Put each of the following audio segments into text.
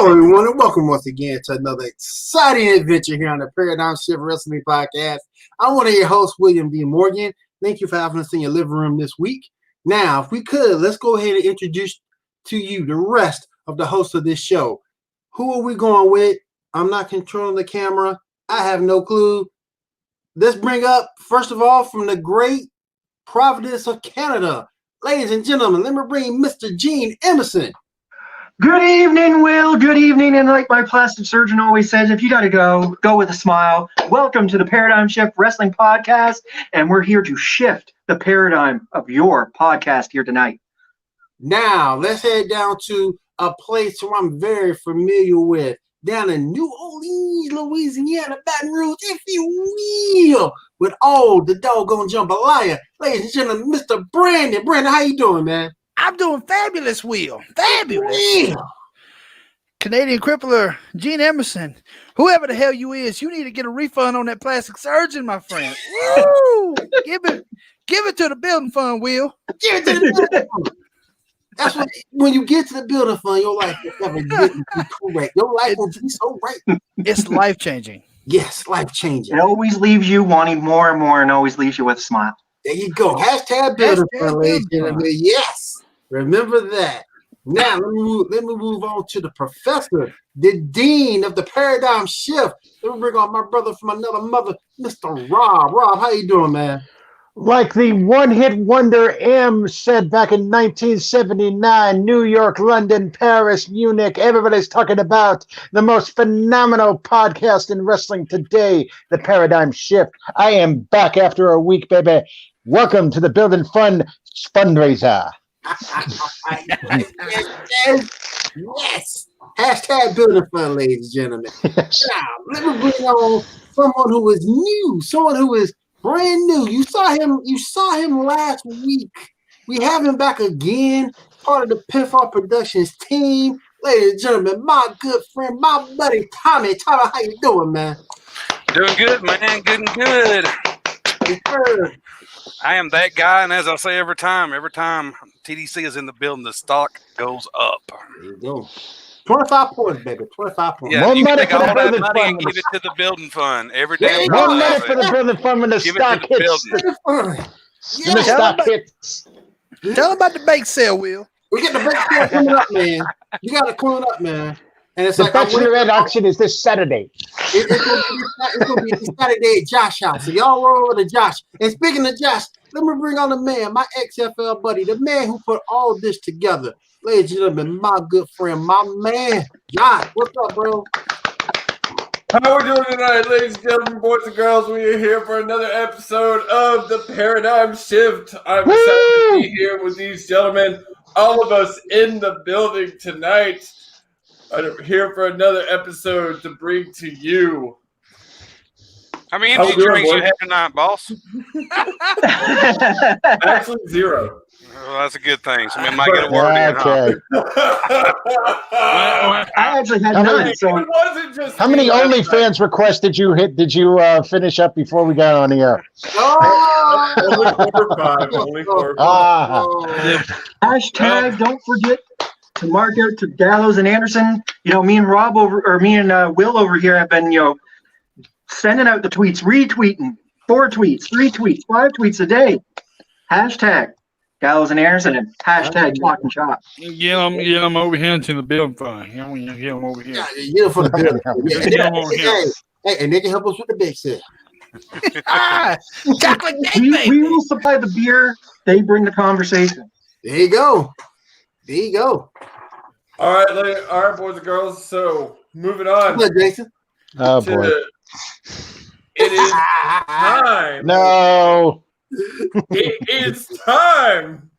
Hello, everyone, and welcome once again to another exciting adventure here on the Paradigm Shift Wrestling Podcast. I'm one of your hosts, William D. Morgan. Thank you for having us in your living room this week. Now, if we could, let's go ahead and introduce to you the rest of the hosts of this show. Who are we going with? I'm not controlling the camera. I have no clue. Let's bring up, first of all, from the great Providence of Canada. Ladies and gentlemen, let me bring Mr. Gene Emerson. Good evening, Will. Good evening. And like my plastic surgeon always says, if you got to go with a smile. Welcome to the Paradigm Shift Wrestling Podcast. And we're here to shift the paradigm of your podcast here tonight. Now, let's head down to a place where I'm very familiar with. Down in New Orleans, Louisiana, Baton Rouge, if you will. With all the doggone jambalaya. Ladies and gentlemen, Mr. Brandon. Brandon, how you doing, man? I'm doing fabulous, Will. Fabulous. Canadian crippler, Gene Emerson. Whoever the hell you is, you need to get a refund on that plastic surgeon, my friend. Woo! Give it to the building fund, Will. Give it to the building fund. That's what, when you get to the building fund, your life will never get to be correct. Your life will be so right. It's life-changing. Yes, life-changing. It always leaves you wanting more and more and always leaves you with a smile. There you go. Hashtag building fund, ladies and gentlemen. Yes. Remember that. Now, let me move on to the professor, the dean of the Paradigm Shift. Let me bring on my brother from another mother, Mr. Rob. Rob, how you doing, man? Like the one-hit wonder M said back in 1979, New York, London, Paris, Munich, everybody's talking about the most phenomenal podcast in wrestling today, the Paradigm Shift. I am back after a week, baby. Welcome to the Building Fund fundraiser. Yes. Hashtag building fund, ladies and gentlemen. Yes. Now, let me bring on someone who is new, someone who is brand new. You saw him last week. We have him back again, part of the Pinfall Productions team. Ladies and gentlemen, my good friend, my buddy Tommy. Tommy, how you doing, man? Doing good, man. Good and good. Yes, sir. I am that guy, and as I say every time TDC is in the building, the stock goes up. There you go. 25 points, baby. 25 points. Yeah, One you can minute take for the all that building money and fund. give it to the building fund every There day. you go. 1 minute for the Building Fund when the Give it stock to the hits. building. When the Yeah. stock hits. Tell them about the bake sale, Will. We get the big sale coming up, man. You got it coming up, man. And it's The like, it's Bachelorette auction is this Saturday. gonna be this Saturday at Josh house. So y'all roll over to Josh. And speaking of Josh, let me bring on the man, my XFL buddy, the man who put all this together. Ladies and gentlemen, my good friend, my man, Josh. What's up, bro? How we doing tonight, ladies and gentlemen, boys and girls? We are here for another episode of the Paradigm Shift. I'm excited to be here with these gentlemen, all of us in the building tonight. I'm here for another episode to bring to you. How many empty drinks you had tonight, boss? Actually, 0. Well, that's a good thing. So we might get a word in, huh? Okay. I actually had How none. many- So It wasn't just How many me last night. OnlyFans requests did you finish up before we got on the air? Oh, Only 4 or 5. Only 4 or 5. Ah, hashtag, don't forget to mark out to Gallows and Anderson. You know, me and Will over here have been, sending out the tweets, retweeting 4 tweets, 3 tweets, 5 tweets a day. Hashtag Gallows and Anderson and hashtag Talking Shop. Get them over here into the building fund. Get them over here. yeah, for the building. Get them over here. Hey, and they can help us with the big sale. Chocolate cake, We baby. will supply the beer. They bring the conversation. There you go. There you go. All right, boys and girls. So, moving on Come on, Jason. oh to boy. it is time. No. It is time.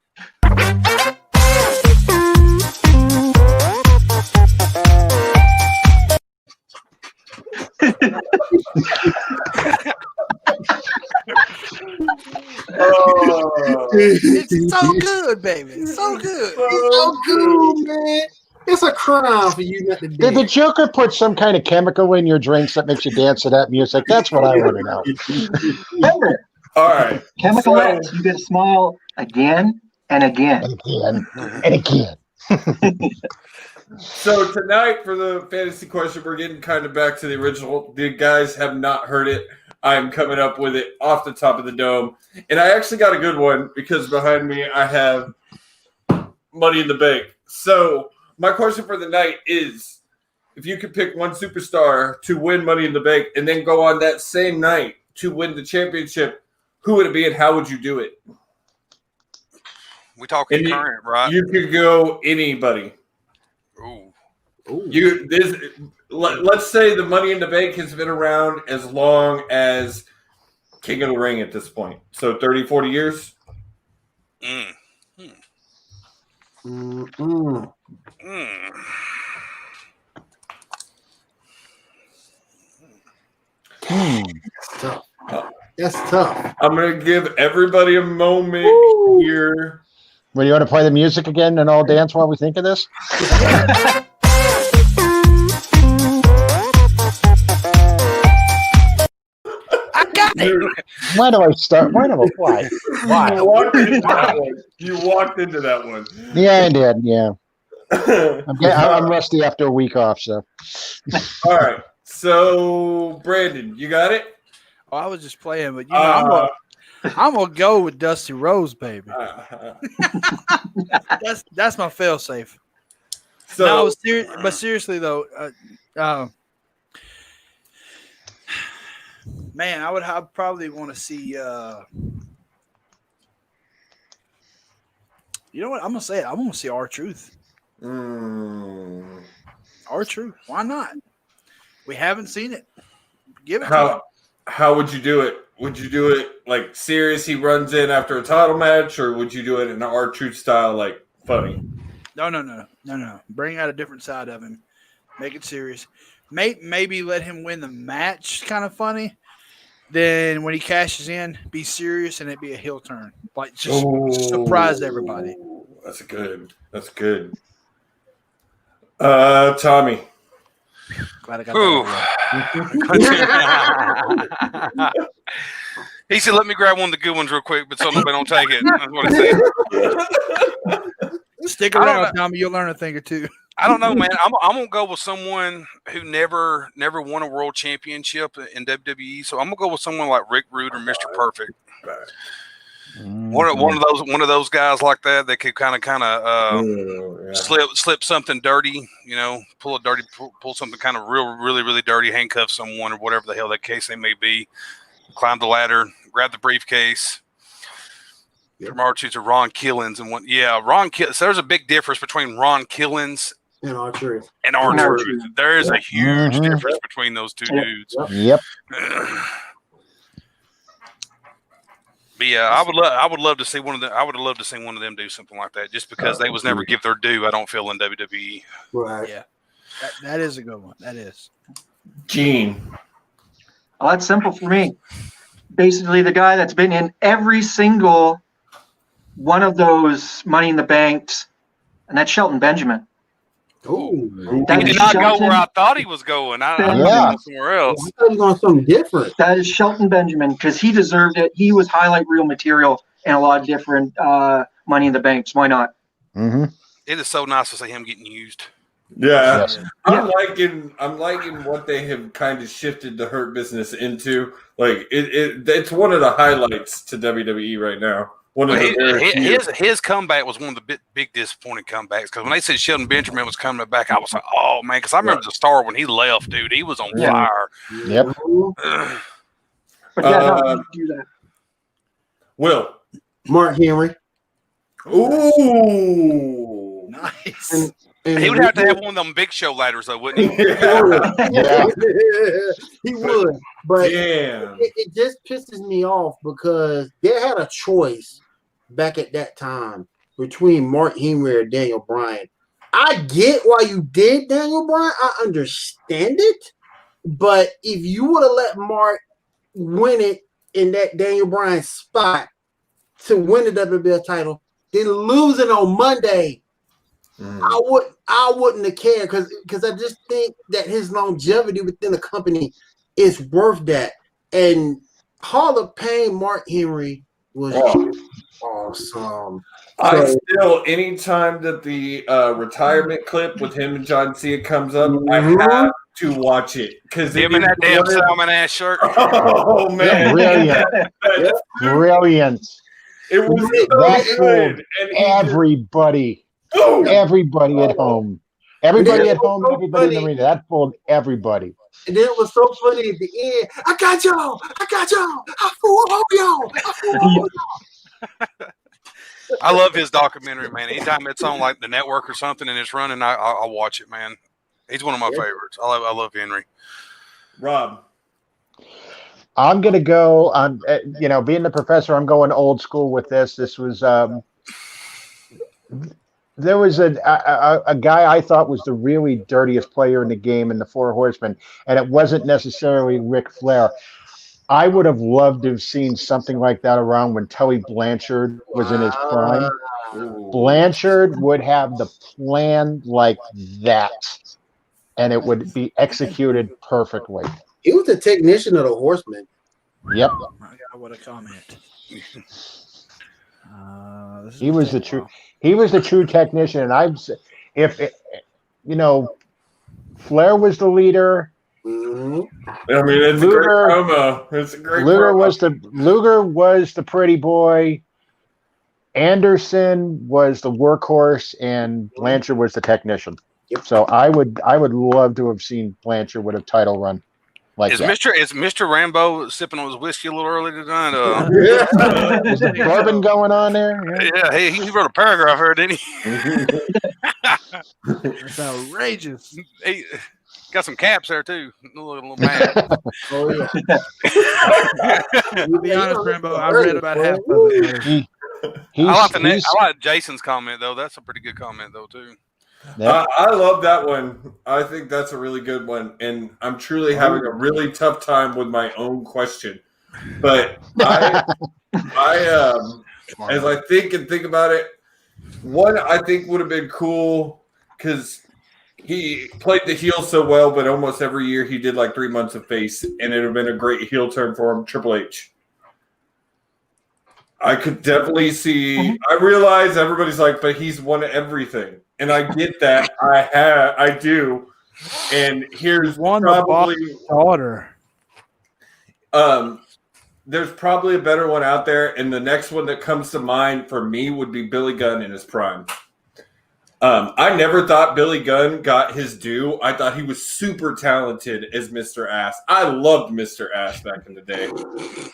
It's so good, baby. It's so good. It's so good, man. It's a crime for you not to Did the dance. Joker put some kind of chemical in your drinks that makes you dance to that music? That's what I want to know. Remember, All right. Chemical So- X, you get a smile again and again. And again. And again. So tonight for the fantasy question, we're getting kind of back to the original. The guys have not heard it. I'm coming up with it off the top of the dome. And I actually got a good one because behind me I have Money in the Bank. So my question for the night is, if you could pick one superstar to win Money in the Bank and then go on that same night to win the championship, who would it be and how would you do it? We talking And current, right? You could go anybody. Ooh. Let's say the Money in the Bank has been around as long as King of the Ring at this point. So 30, 40 years? Mm. Mm-mm. Mm. That's tough. That's tough. I'm going to give everybody a moment here. Well, you want to play the music again and all dance while we think of this? I got it. Why do I start? Why? You walked into that one. You walked into that one. Yeah, I did. Yeah. I'm rusty after a week off, so. All right. So, Brandon, you got it? Oh, I was just playing, but I'm gonna go with Dusty Rose, baby. That's my fail safe. So, No, but seriously though, man, I'd probably want to see. You know what? I'm gonna say it. I want to see R-Truth. R-Truth. Why not? We haven't seen it. Give it to him. How would you do it? Would you do it like serious? He runs in after a title match, or would you do it in an R-Truth style, like funny? No. Bring out a different side of him. Make it serious. Maybe let him win the match, kind of funny. Then when he cashes in, be serious, and it'd be a heel turn. Like just surprise everybody. That's good. Tommy. Glad I got Ooh. that. He said, "Let me grab one of the good ones real quick, but somebody don't take it." That's what I said. Stick around, Tommy. You'll learn a thing or two. I don't know, man. I'm gonna go with someone who never won a world championship in WWE. So I'm gonna go with someone like Rick Rude or Mr. Perfect. One of those guys like that could kind of slip something dirty, pull something kind of really dirty, handcuff someone or whatever the hell that case they may be, climb the ladder, grab the briefcase. From R-Truth to Ron Killings and one, Ron Killings. So there's a big difference between Ron Killings And R-Truth. and R-Truth. There is a huge difference between those two dudes. Yep. But yeah, I would love to see one of them. I would have loved to see one of them do something like that, just because they was never give their due. I don't feel in WWE. Right. Yeah, that is a good one. That is. Gene. Well, that's simple for me. Basically, the guy that's been in every single one of those Money in the Banks, and that's Shelton Benjamin. Ooh. That He is did not go Shelton- where I thought he was going. I thought he Yeah. was somewhere else. I thought he was going something different. That is Shelton Benjamin because he deserved it. He was highlight reel material in a lot of different Money in the Banks. Why not? Mm-hmm. It is so nice to see him getting used. Yeah. Yes. I'm liking what they have kind of shifted the Hurt Business into. Like it's one of the highlights to WWE right now. One of the very few. His comeback was one of the big disappointing comebacks, because when they said Shelton Benjamin was coming back, I was like, oh man, because I remember the Star when he left, dude, he was on fire. Yep. Ugh. But yeah, no, you do that. Will. Mark Henry. Ooh. Nice. And He would have to have one of them Big Show ladders, though, wouldn't he? Yeah. He would. But Damn. it just pisses me off because they had a choice back at that time between Mark Henry or Daniel Bryan. I get why you did Daniel Bryan. I understand it. But if you would have let Mark win it in that Daniel Bryan spot to win the WWF title, then losing on Monday, I wouldn't have cared because I just think that his longevity within the company is worth that. And Hall of Fame Mark Henry was Awesome. I still, anytime that the retirement clip with him and John Cena comes up, I have to watch it because Give me that damn salmon ass shirt. Oh man, Brilliant. Brilliant. It was That so fooled good. And everybody. boom! Everybody at home. Everybody at home, so everybody in the funny. arena. That fooled everybody. And then it was so funny at the end. I got y'all. I fooled all y'all. I love his documentary, man. Anytime it's on like the network or something and it's running, I'll watch it, man. He's one of my favorites. I love Henry. Rob. I'm going to go on, being the professor, I'm going old school with this. This was, there was a guy I thought was the really dirtiest player in the game in the Four Horsemen, and it wasn't necessarily Ric Flair. I would have loved to have seen something like that around when Tully Blanchard was in his prime. Blanchard would have the plan like that, and it would be executed perfectly. He was the technician of the Horsemen. Yep. My God, what a comment. He was the true technician, and Flair was the leader. Mm-hmm. I mean, it's Luger, a great promo. It's a great Luger promo. Luger was the pretty boy. Anderson was the workhorse, and Blanchard was the technician. Yep. So I would love to have seen Blanchard with a title run like that. Is Mr. Rambo sipping on his whiskey a little early tonight? Is there bourbon going on there? Yeah, he wrote a paragraph here, didn't he? It's outrageous. He got some caps there too. A little mad. Oh, yeah. To be honest, Rambo, I read about half of it. I like Jason's comment though. That's a pretty good comment though too. I love that one. I think that's a really good one, and I'm truly having a really tough time with my own question. But as I think about it, one I think would have been cool because he played the heel so well, but almost every year he did like 3 months of face, and it would have been a great heel turn for him. Triple H. I could definitely see. I realize everybody's like, but he's won everything, and I get that. I do. And here's Won probably the daughter. There's probably a better one out there, and the next one that comes to mind for me would be Billy Gunn in his prime. I never thought Billy Gunn got his due. I thought he was super talented as Mr. Ass. I loved Mr. Ass back in the day.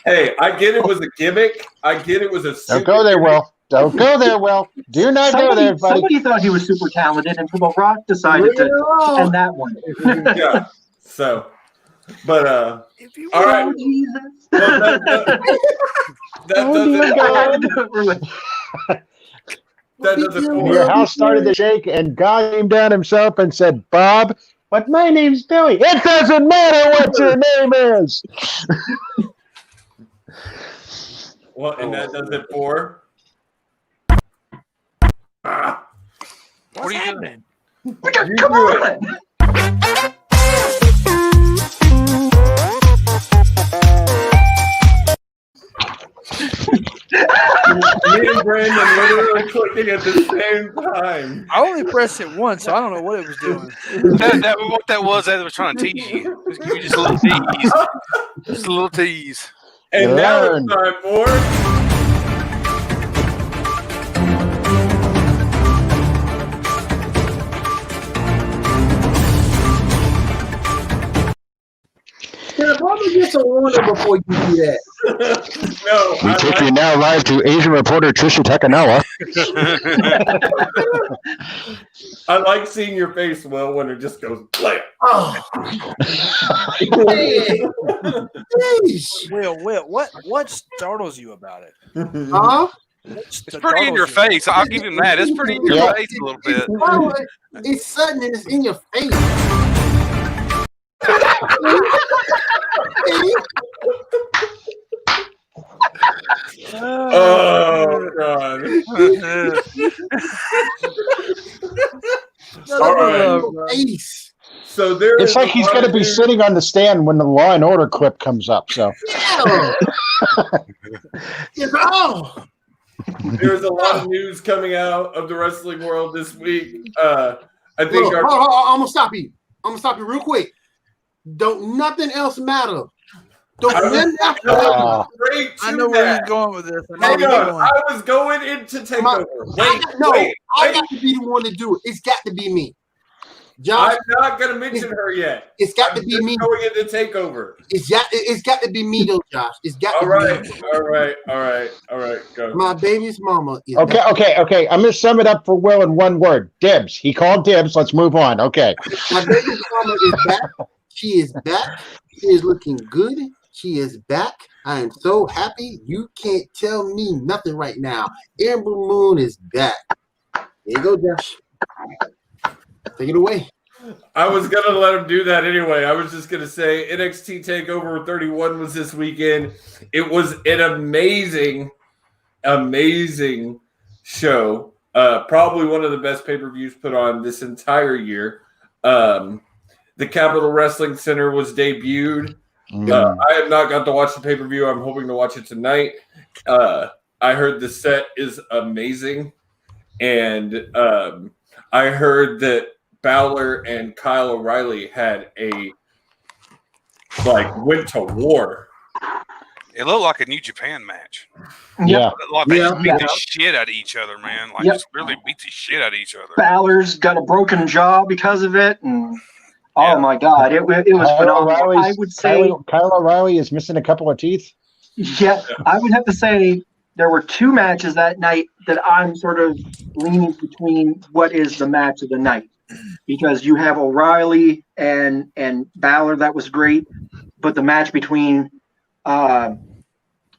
Hey, I get it was a gimmick. I get it was a Don't go there, Will. Don't go there, Will. Do not go there, buddy. Somebody thought he was super talented, and The Rock decided to end that one. Yeah. So, but all right. Oh, Jesus. Well, that doesn't Your house started to shake, and God came down himself and said, "Bob, but my name's Billy. It doesn't matter what your name is." Well, and that does it for. What are you doing? Come on. Me and Brandon literally clicking at the same time. I only pressed it once, so I don't know what it was doing. What that was trying to tease you. Just give you just a little tease. Just a little tease. And now it's time for. Yeah, probably get some water before you do that. No, We take you now live to Asian reporter Trisha Takanella. I like seeing your face, Will, when it just goes blam. Oh. Will, what startles you about it? Huh? It's pretty in your face. I'll give him that. It's pretty in your face a little bit. Oh, it's sudden and it's in your face. Oh, God. All right. Face. So there It's is like he's going to be sitting on the stand when the Law and Order clip comes up. So Yeah. It's, oh. There's a lot of news coming out of the wrestling world this week. I think I'm gonna stop you. I'm gonna stop you real quick. Don't nothing else matter. Don't nothing else matter. I know where he's going with this. Hang on. I was going into takeover. I got to be the one to do it. It's got to be me. Josh, I'm not going to mention her yet. It's got to be me. Going into takeover. It's got to be me though, Josh. It's got to be me. All right. Go. My baby's mama is Okay. I'm gonna sum it up for Will in one word. Dibs. He called dibs. Let's move on. Okay. My baby's mama is back. She is back. She is looking good. She is back. I am so happy. You can't tell me nothing right now. Amber Moon is back. There you go, Josh. Take it away. I was going to let him do that anyway. I was just going to say NXT TakeOver 31 was this weekend. It was an amazing show. Probably one of the best pay-per-views put on this entire year. The Capitol Wrestling Center was debuted. I have not got to watch the pay-per-view. I'm hoping to watch it tonight. I heard the set is amazing. And I heard that Balor and Kyle O'Reilly had went to war. It looked like a New Japan match. Yeah. Like they just beat the shit out of each other, man. Like just really beat the shit out of each other. Balor's got a broken jaw because of it, and oh my God, it was phenomenal. I would say Kyle O'Reilly is missing a couple of teeth. Yeah, I would have to say there were two matches that night that I'm sort of leaning between what is the match of the night. Because you have O'Reilly and Balor, that was great, but the match between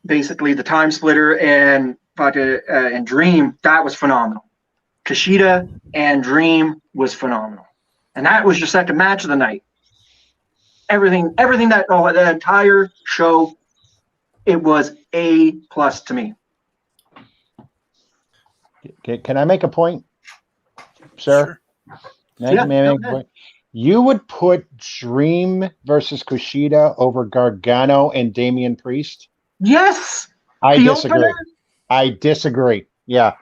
basically the Time Splitter and Dream, that was phenomenal. Kushida and Dream was phenomenal, and that was your second match of the night. Everything that entire show, it was A+ to me. Can I make a point, sir? Sure. You would put Dream versus Kushida over Gargano and Damian Priest? Yes. I disagree. Yeah.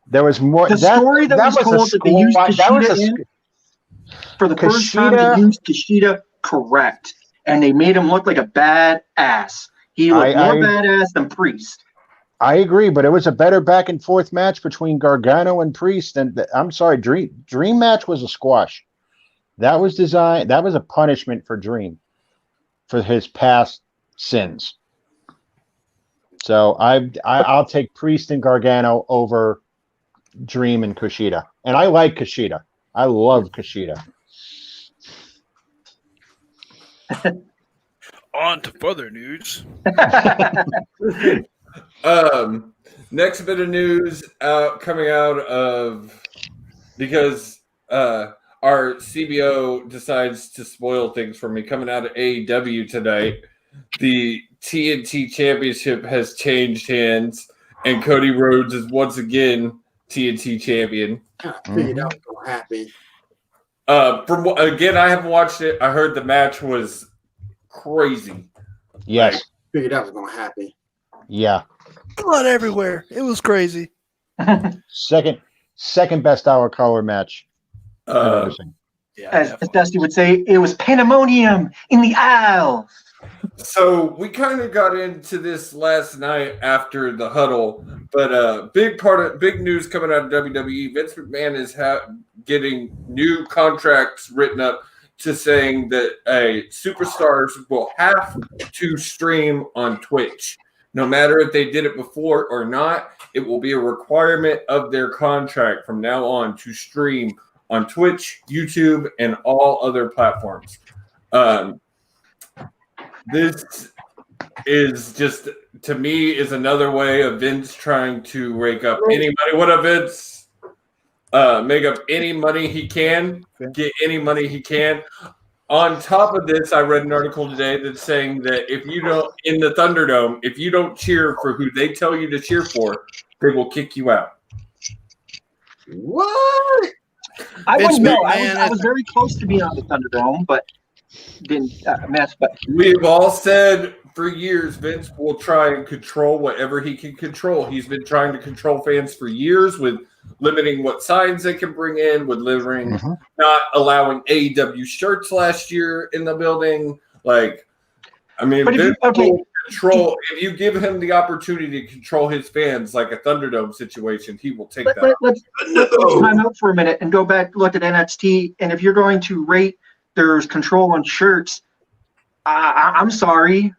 There was more. The story that was told that they used Kushida for the first time, they used Kushida correct, and they made him look like a badass. He looked more badass than Priest. I agree, but it was a better back and forth match between Gargano and Priest. And I'm sorry, Dream match was a squash. That was designed. That was a punishment for Dream for his past sins. So I'll take Priest and Gargano over Dream and Kushida. And I like Kushida. I love Kushida. On to further news. Next bit of news coming out of because our CBO decides to spoil things for me. Coming out of AEW tonight, the TNT Championship has changed hands, and Cody Rhodes is once again TNT champion. I figured that was gonna happen. I haven't watched it. I heard the match was crazy. Yes. Figured that was gonna happen. Yeah. Blood everywhere. It was crazy. Second best hour color match. As Dusty would say, it was pandemonium in the aisle. So we kind of got into this last night after the huddle, but big news coming out of WWE. Vince McMahon is getting new contracts written up to saying that superstars will have to stream on Twitch. No matter if they did it before or not, it will be a requirement of their contract from now on to stream on Twitch, YouTube, and all other platforms. This is just, to me, is another way of Vince trying to rake up any money. What up, Vince? Make up any money he can, get any money he can. On top of this, I read an article today that's saying that if you don't, in the Thunderdome, if you don't cheer for who they tell you to cheer for, they will kick you out. What? I wouldn't know. I was very close to being on the Thunderdome, but didn't mess. But we've all said for years, Vince will try and control whatever he can control. He's been trying to control fans for years with limiting what signs they can bring in, with limiting not allowing AEW shirts last year in the building. Like, I mean, Vince will control. If you give him the opportunity to control his fans, like a Thunderdome situation, he will take that. Let's time out for a minute and go back, look at NXT. And if you're going to rate there's control on shirts, I'm sorry.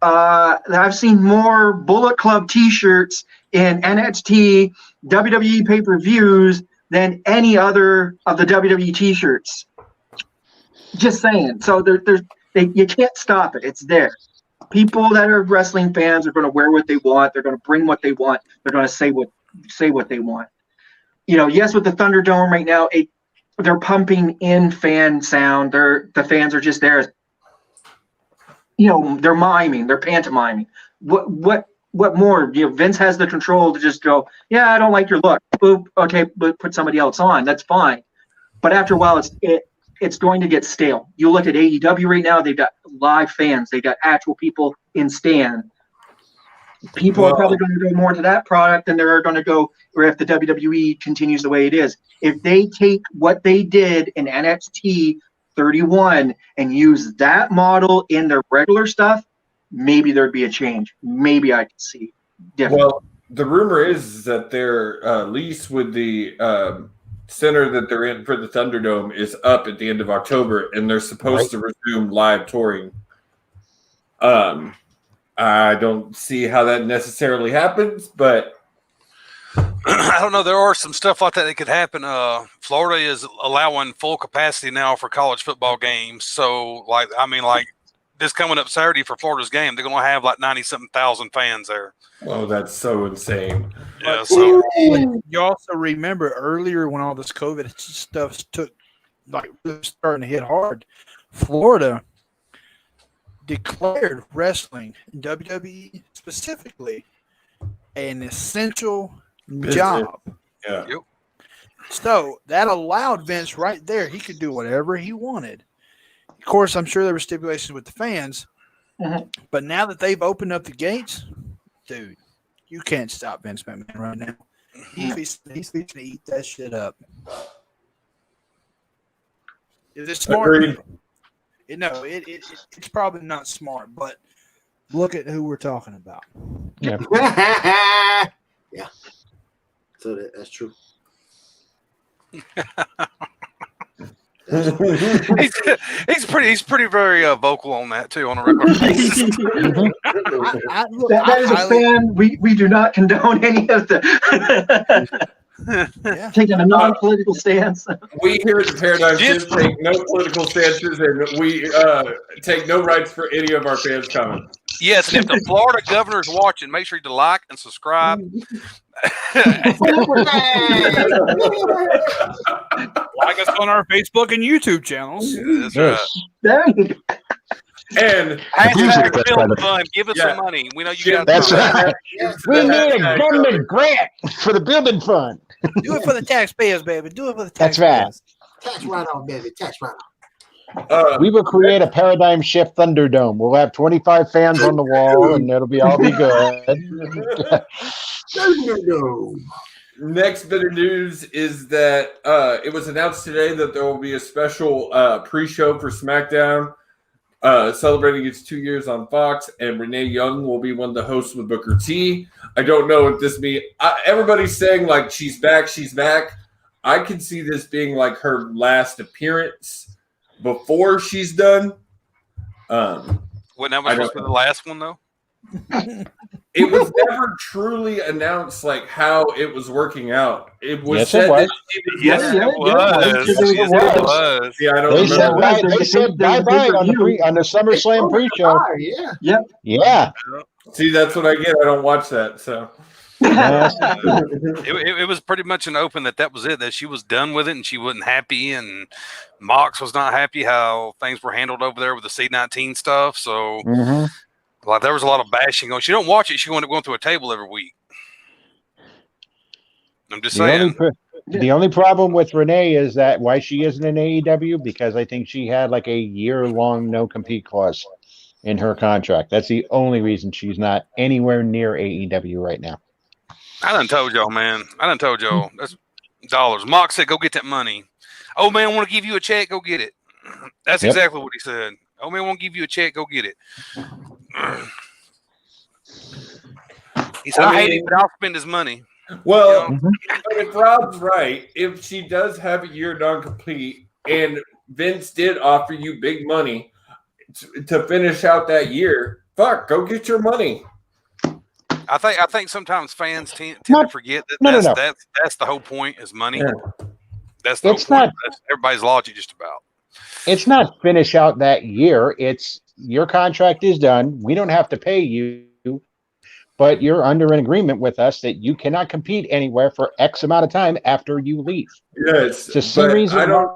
I've seen more Bullet Club T-shirts in NXT WWE pay-per-views than any other of the WWE T-shirts. Just saying. So you can't stop it. It's there. People that are wrestling fans are going to wear what they want. They're going to bring what they want. They're going to say what they want. You know, yes, with the Thunderdome right now, they're pumping in fan sound. The fans are just there. You know, they're miming, they're pantomiming. What more? You know, Vince has the control to just go, yeah, I don't like your look. Boop, okay, but put somebody else on. That's fine. But after a while, it's going to get stale. You look at AEW right now; they've got live fans, they got actual people in stand. People are probably going to go more to that product than they're going to go. Or if the WWE continues the way it is, if they take what they did in NXT 31 and use that model in their regular stuff, maybe there'd be a change. Maybe I could see different. Well, the rumor is that their lease with the center that they're in for the Thunderdome is up at the end of October, and they're supposed to resume live touring. I don't see how that necessarily happens, but I don't know. There are some stuff like that could happen. Florida is allowing full capacity now for college football games. So, like this coming up Saturday for Florida's game, they're going to have like 90-something thousand fans there. Oh, that's so insane. Yeah. So you also remember earlier when all this COVID stuff really starting to hit hard, Florida declared wrestling, WWE specifically, an essential job. Yeah. Yep. So that allowed Vince right there. He could do whatever he wanted. Of course, I'm sure there were stipulations with the fans, but now that they've opened up the gates, dude, you can't stop Vince McMahon right now. He's fixing to eat that shit up. Is it smart? Agreed. No, it's probably not smart, but look at who we're talking about. Yeah. So that's true. he's pretty very vocal on that too on a regular basis. That is a fan. We do not condone any of the taking a non-political stance. We here at the Paradigm Shift take no political stances, and we take no rights for any of our fans' comments. Yes, and if the Florida governor's watching, make sure you like and subscribe. Like us on our Facebook and YouTube channels. That's right. There you go. And hashtag Build Fund. Give us some money. We know you got. That's right. We need a government grant for the building fund. Do it for the taxpayers, baby. Do it for the taxpayers. That's right. Tax write-off, baby. Tax write-off. We will create a paradigm shift Thunderdome. We'll have 25 fans on the wall, and it'll all be good. Thunderdome. Next bit of news is that it was announced today that there will be a special pre-show for SmackDown celebrating its 2 years on Fox, and Renee Young will be one of the hosts with Booker T. I don't know what this means. Everybody's saying, like, she's back, she's back. I can see this being, like, her last appearance before she's done. Wasn't that was supposed to be the last one, though? It was never truly announced, like, how it was working out. It was Yes, said it was. that It was. Yeah, I don't remember. They said bye-bye on the SummerSlam pre-show. Yeah. Yeah. See, that's what I get. I don't watch that, so. It was pretty much an open that was it, that she was done with it and she wasn't happy, and Mox was not happy how things were handled over there with the C19 stuff. So like there was a lot of bashing going. She don't watch it, she wound up going through a table every week. I'm just saying. The only problem with Renee is that why she isn't in AEW, because I think she had like a year-long no-compete clause. in her contract. That's the only reason she's not anywhere near AEW right now. I done told y'all, man. I done told y'all. That's dollars. Mox said, go get that money. Oh, man, I want to give you a check. Go get it. That's exactly what he said. Oh, man, I want to give you a check. Go get it. He said, I hate it, but I'll spend his money. Well, if Rob's right, if she does have a year non-compete and Vince did offer you big money to finish out that year, fuck, go get your money. I think sometimes fans tend to forget that that's the whole point is money. Yeah. That's the whole point. That's everybody's logic just about. It's not finish out that year. It's your contract is done. We don't have to pay you, but you're under an agreement with us that you cannot compete anywhere for X amount of time after you leave. Yes, it's the same reason.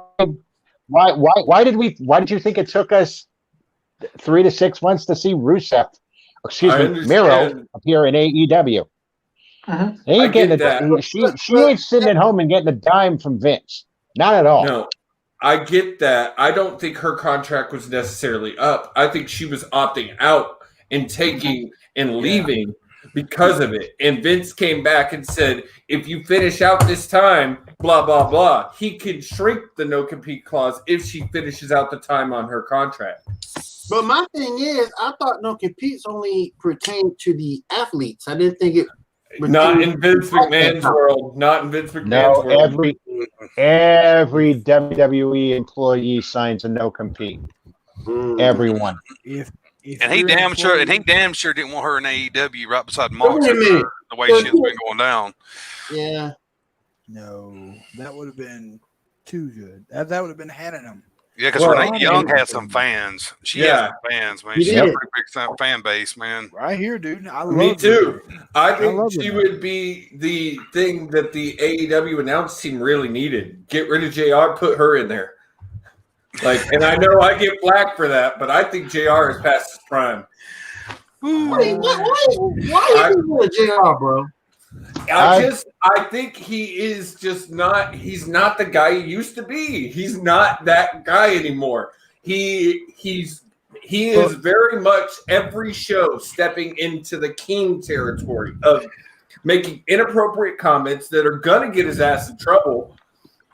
Why did you think it took us 3 to 6 months to see Rusev? Miro appear in AEW. They ain't getting that. She ain't sitting at home and getting a dime from Vince. Not at all. No, I get that. I don't think her contract was necessarily up. I think she was opting out and taking and leaving because of it. And Vince came back and said, if you finish out this time, blah, blah, blah, he can shrink the no-compete clause if she finishes out the time on her contract. But my thing is, I thought no competes only pertained to the athletes. I didn't think it. Not in Vince McMahon's world. Not in Vince McMahon's world. Every WWE employee signs a no compete. Everyone. And he damn sure didn't want her in AEW right beside Mox the way she's been going down. Yeah. No, that would have been too good. That would have been handing him. Yeah, because Renee Young has some fans. She has some fans, man. She has a pretty big fan base, man. Right here, dude. Me too. I think she would be the thing that the AEW announce team really needed. Get rid of JR, put her in there. And I know I get flack for that, but I think JR is past his prime. Why are you doing JR, bro? I think he is just not. He's not the guy he used to be. He's not that guy anymore. He is very much every show stepping into the king territory of making inappropriate comments that are gonna get his ass in trouble.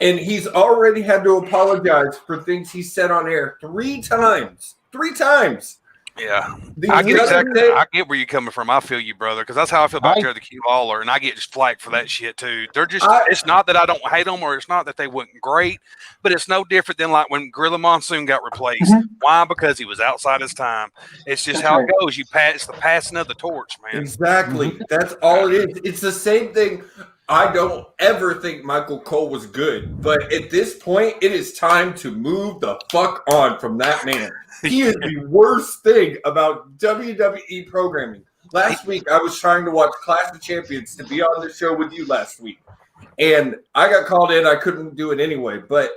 And he's already had to apologize for things he said on air 3 times. 3 times. Yeah, I get where you're coming from. I feel you, brother, because that's how I feel about Jerry the King Lawler, and I get just flack for that shit too. They're just. It's not that I don't hate them, or it's not that they weren't great, but it's no different than like when Gorilla Monsoon got replaced. Why? Because he was outside his time. It's just how it goes. It's the passing of the torch, man. Exactly. That's all it is. It's the same thing. I don't ever think Michael Cole was good, but at this point, it is time to move the fuck on from that man. He is the worst thing about WWE programming. Last week, I was trying to watch Clash of Champions to be on the show with you last week, and I got called in. I couldn't do it anyway, but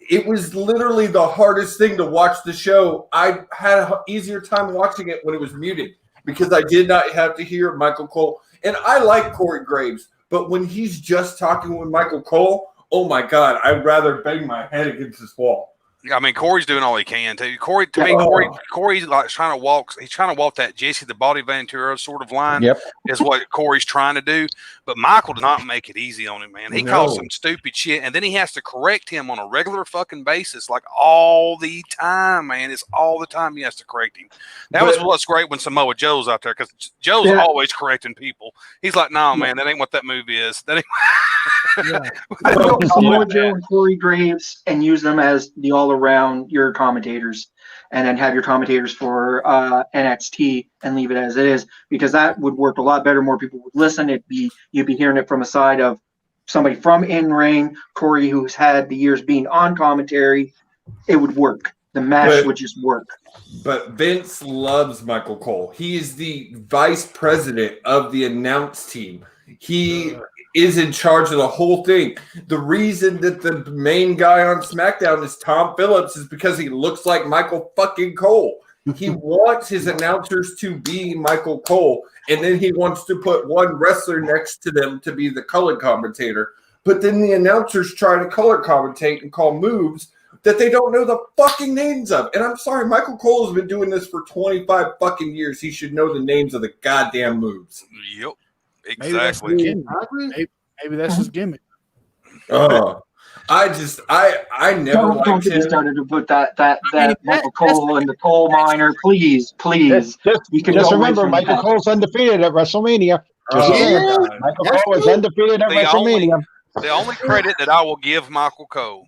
it was literally the hardest thing to watch the show. I had an easier time watching it when it was muted because I did not have to hear Michael Cole. And I like Corey Graves, but when he's just talking with Michael Cole, oh my God, I'd rather bang my head against this wall. I mean, Corey's doing all he can too. Corey's like trying to walk. He's trying to walk that Jesse the Body Ventura sort of line. Is what Corey's trying to do. But Michael does not make it easy on him, man. He calls some stupid shit, and then he has to correct him on a regular fucking basis, like all the time, man. It's all the time he has to correct him. That was what's great when Samoa Joe's out there, because Joe's always correcting people. He's like, "No, man, that ain't what that move is." That ain't. Samoa Joe and Corey Graves, and use them as the all-around your commentators, and then have your commentators for NXT and leave it as it is, because that would work a lot better. More people would listen. You'd be hearing it from a side of somebody from in-ring, Corey, who's had the years being on commentary. It would work. The match would just work. But Vince loves Michael Cole. He is the vice president of the announce team. He is in charge of the whole thing. The reason that the main guy on SmackDown is Tom Phillips is because he looks like Michael fucking Cole. He wants his announcers to be Michael Cole, and then he wants to put one wrestler next to them to be the color commentator. But then the announcers try to color commentate and call moves that they don't know the fucking names of. And I'm sorry, Michael Cole has been doing this for 25 fucking years. He should know the names of the goddamn moves. Yep, Maybe that's exactly. his gimmick. Maybe that's his gimmick. I never Don't liked get me him. started to put that Michael Cole and the coal miner. Please. Just remember, Michael Cole's undefeated at WrestleMania. Just saying. God. Michael Cole is undefeated at WrestleMania. The only credit that I will give Michael Cole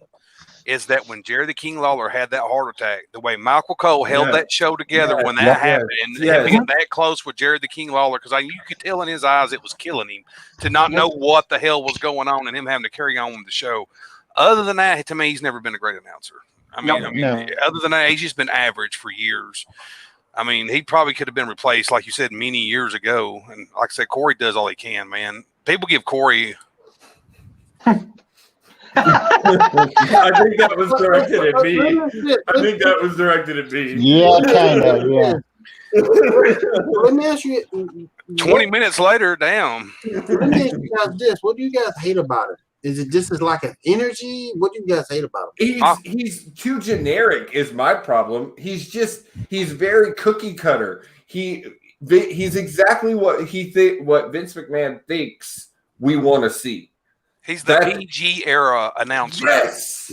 is that when Jerry the King Lawler had that heart attack, the way Michael Cole held that show together when that happened, and him being that close with Jerry the King Lawler, because you could tell in his eyes it was killing him to not know what the hell was going on and him having to carry on with the show. Other than that, to me, he's never been a great announcer. Other than that, he's just been average for years. I mean, he probably could have been replaced, like you said, many years ago. And like I said, Corey does all he can, man. People give Corey. I think that was directed at me. I think that was directed at me. Yeah, kind of, yeah. Let me ask you. 20 minutes later, damn. Let me ask you guys this. What do you guys hate about it? Is it just as like an energy? What do you guys hate about it? He's too generic is my problem. He's very cookie cutter. He's exactly what what Vince McMahon thinks we want to see. He's the PG era announcer. Yes.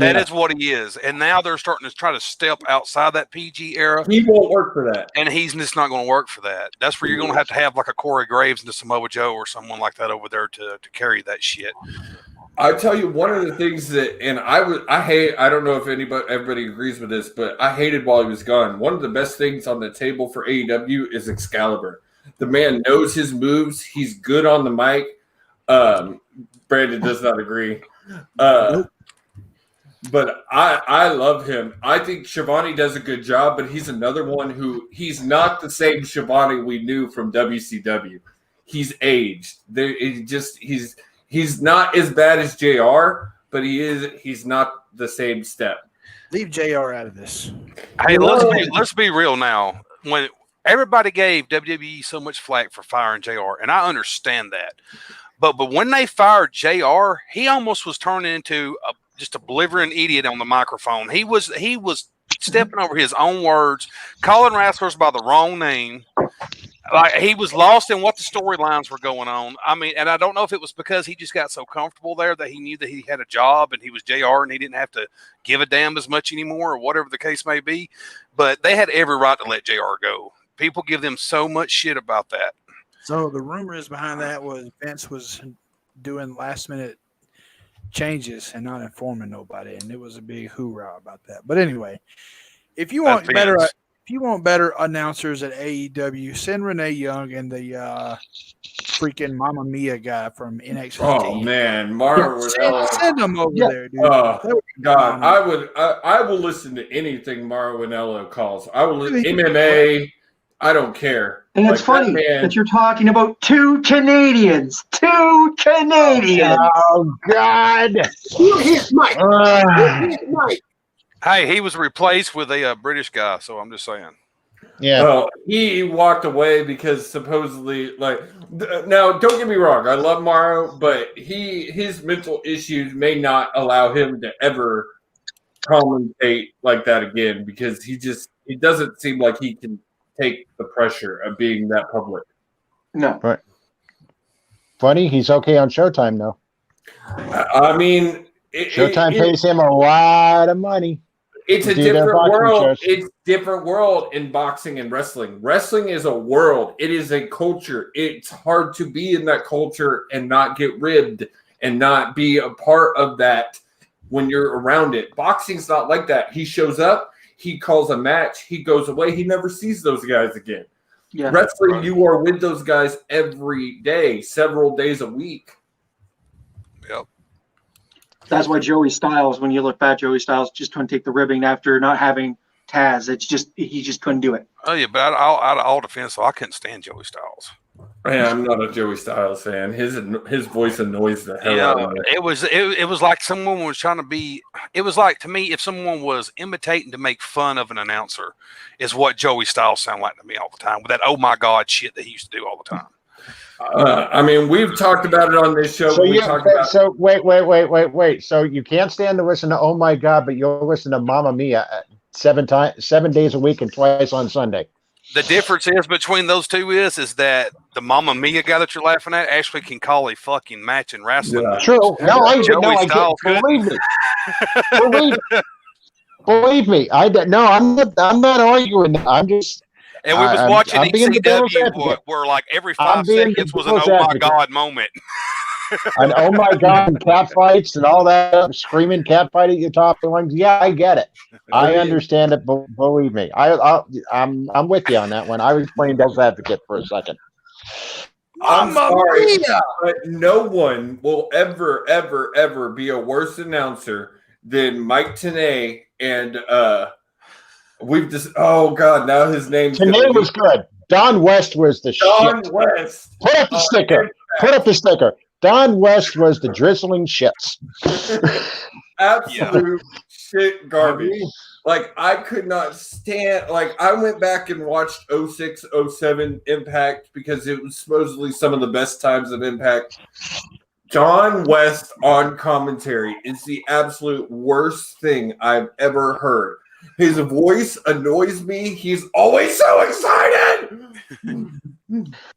That is what he is. And now they're starting to try to step outside that PG era. He won't work for that. And he's just not going to work for that. That's where you're going to have like a Corey Graves and a Samoa Joe or someone like that over there to carry that shit. I tell you, one of the things that, and I hate, I don't know if everybody agrees with this, but I hated while he was gone. One of the best things on the table for AEW is Excalibur. The man knows his moves. He's good on the mic. Brandon does not agree. But I love him. I think Shivani does a good job, but he's another one who he's not the same Shivani we knew from WCW. He's aged. He's not as bad as JR, but he's not the same step. Leave JR out of this. Hey, let's be real now. When everybody gave WWE so much flack for firing JR, and I understand that. But when they fired JR, he almost was turning into just a blithering idiot on the microphone. He was stepping over his own words, calling wrestlers by the wrong name. Like he was lost in what the storylines were going on. I mean, and I don't know if it was because he just got so comfortable there that he knew that he had a job and he was JR and he didn't have to give a damn as much anymore or whatever the case may be. But they had every right to let JR go. People give them so much shit about that. So the rumors behind that was Vince was doing last minute changes and not informing nobody, and it was a big hoorah about that. But anyway, if you want better announcers at AEW, send Renee Young and the freaking Mamma Mia guy from NXT. Oh man, Mara send them over there, dude. God, I will listen to anything Mara Winello calls. I will MMA. I don't care. And it's funny that you're talking about two Canadians. Oh, God. Here's Mike. Hey, he was replaced with a British guy, so I'm just saying. Yeah. Well, he walked away because supposedly, now don't get me wrong, I love Morrow, but his mental issues may not allow him to ever commentate like that again because he doesn't seem like he can take the pressure of being that public. No. Right. Funny, he's okay on Showtime though. I mean, Showtime pays him a lot of money. It's a different world. It's different world in boxing and wrestling. Wrestling is a world. It is a culture. It's hard to be in that culture and not get ribbed and not be a part of that when you're around it. Boxing's not like that. He shows up, he calls a match, he goes away, he never sees those guys again. Yeah. Wrestling, you are with those guys every day, several days a week. Yep. That's why Joey Styles, when you look back, Joey Styles just couldn't take the ribbing after not having Taz. He just couldn't do it. Oh yeah, but out of all defense, I couldn't stand Joey Styles. Man, I'm not a Joey Styles fan. His voice annoys the hell out of me. It was like someone was trying to be. It was like to me, if someone was imitating to make fun of an announcer, is what Joey Styles sounded like to me all the time with that "oh my god" shit that he used to do all the time. I mean, we've talked about it on this show. So we talked about so wait. So you can't stand to listen to Oh My God, but you'll listen to Mamma Mia 7 days a week and twice on Sunday. The difference is between those two is that the Mamma Mia guy that you're laughing at actually can call a fucking match in wrestling. Yeah. True. I Styles get. Believe me. I'm not arguing. I'm just. And we was I'm watching being the devil's ECW advocate. where like every I'm 5 being the seconds was an devil's oh my advocate. God moment. And oh my God, and cat fights and all that screaming cat fight at your top ones. Yeah, I get it. I understand it. Believe me, I'm with you on that one. I was playing devil's advocate for a second. I'm Mamma sorry, Mia! but no one will ever be a worse announcer than Mike Tenay. And we've just, oh God, now his name's Tenay was good. Don West was the Don shit. West. Put up the sticker. Put up the sticker. Don West was the drizzling shits. Absolute shit garbage. Like, I could not stand, like, I went back and watched 06, 07 Impact because it was supposedly some of the best times of Impact. Don West on commentary is the absolute worst thing I've ever heard. His voice annoys me. He's always so excited.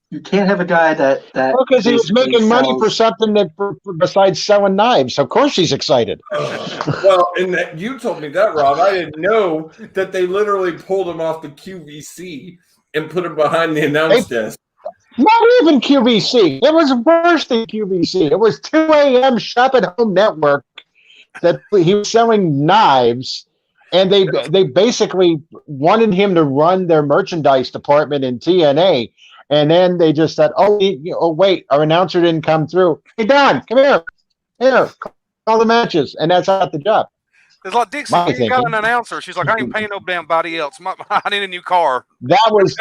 You can't have a guy that Because he was basically making money for sells- something that besides selling knives. Of course he's excited. Well, and that, you told me that, Rob. I didn't know that they literally pulled him off the QVC and put him behind the announce desk. Not even QVC. It was worse than QVC. It was 2 a.m. Shop at Home Network that he was selling knives. And they basically wanted him to run their merchandise department in TNA. And then they just said, oh, wait, our announcer didn't come through. Hey, Don, come here. Here, call the matches. And that's not the job. It's like, Dixie, My you got thinking. an announcer. She's like, I ain't paying no damn body else. I need a new car. That was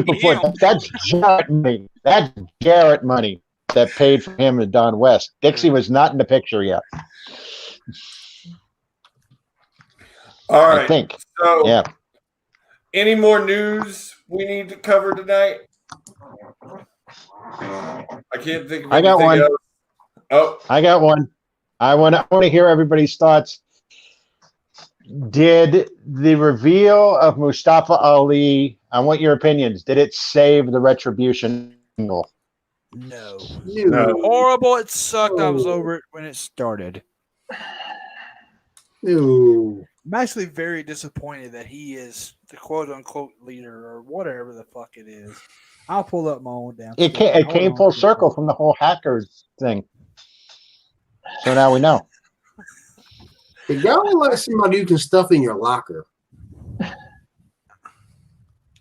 before. Yeah. That's Jarrett money. That's Jarrett money that paid for him and Don West. Dixie was not in the picture yet. All I right. think. So, Yeah. any more news we need to cover tonight? I can't think of I got anything one. else. Oh, I got one. I want to hear everybody's thoughts. Did the reveal of Mustafa Ali, I want your opinions, did it save the Retribution angle? No. no. Horrible. It sucked. I was over it when it started. No. I'm actually very disappointed that he is the quote unquote leader or whatever the fuck it is. I'll pull up my own damn. It came full circle from the whole hackers thing. So now we know. The guy would like somebody you can stuff in your locker.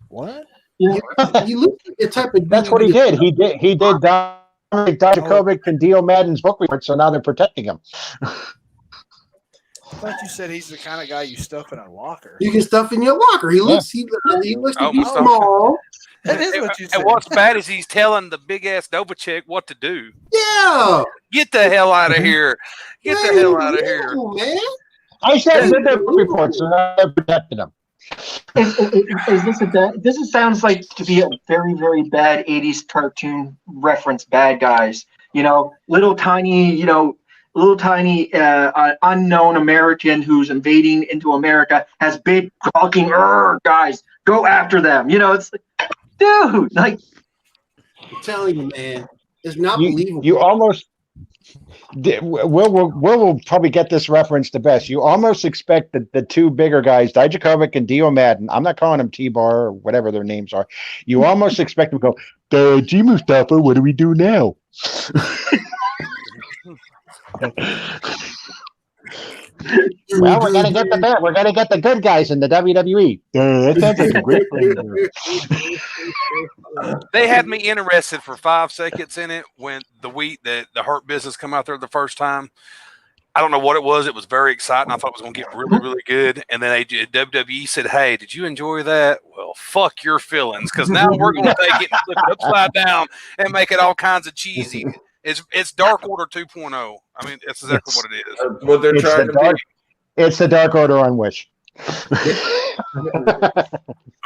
What? You look like the type of That's dude what he you did. He did Dominic Dijakovic and Dio Madden's book report, so now they're protecting him. I thought you said he's the kind of guy you stuff in a locker. You can stuff in your locker. He looks he looks to be Mustafa. small. That is what you said. And what's bad is he's telling the big ass Novacek what to do. Yeah. Get the hell out of here. Get the hell out of here. No, man. I said their book report, so now they're protecting him. Is this this sounds like to be a very, very bad 80s cartoon reference, bad guys. You know, little tiny unknown American who's invading into America has big talking guys. Go after them. You know, it's like, dude, like I'm telling you, man. It's not You, believable. you almost we'll probably get this reference the best. You almost expect the two bigger guys, Dijakovic and Dio Madden. I'm not calling them T-Bar or whatever their names are. You almost expect them to go, G Mustafa, what do we do now? Well, we're gonna get the good guys in the WWE. That sounds like a great plan. They had me interested for 5 seconds in it when the Hurt Business come out there the first time. I don't know what it was. It was very exciting. I thought it was going to get really, really good. And then WWE said, hey, did you enjoy that? Well, fuck your feelings, because now we're going to take it and flip it upside down and make it all kinds of cheesy. It's Dark Order 2.0. I mean, it's exactly what it is. That's what they're trying to be. It's the Dark Order on Wish.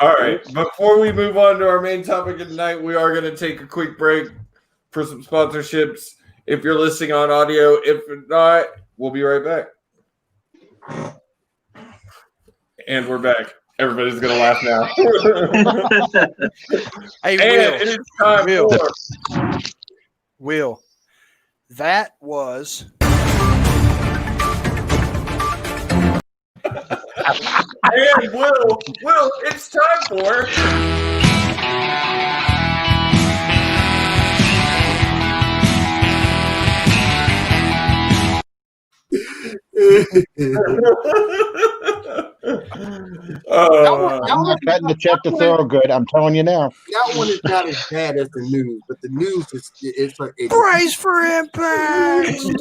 All right. Before we move on to our main topic of the night, we are going to take a quick break. for some sponsorships if you're listening on audio. If not, we'll be right back. And we're back. Everybody's going to laugh now. Hey, And Will. it is time Will. for... Will. That was. And Will, it's time for... I'm not cutting the check to Thorogood. I'm telling you now. That one is not as bad as the news, but the news it's like Brace for impact. you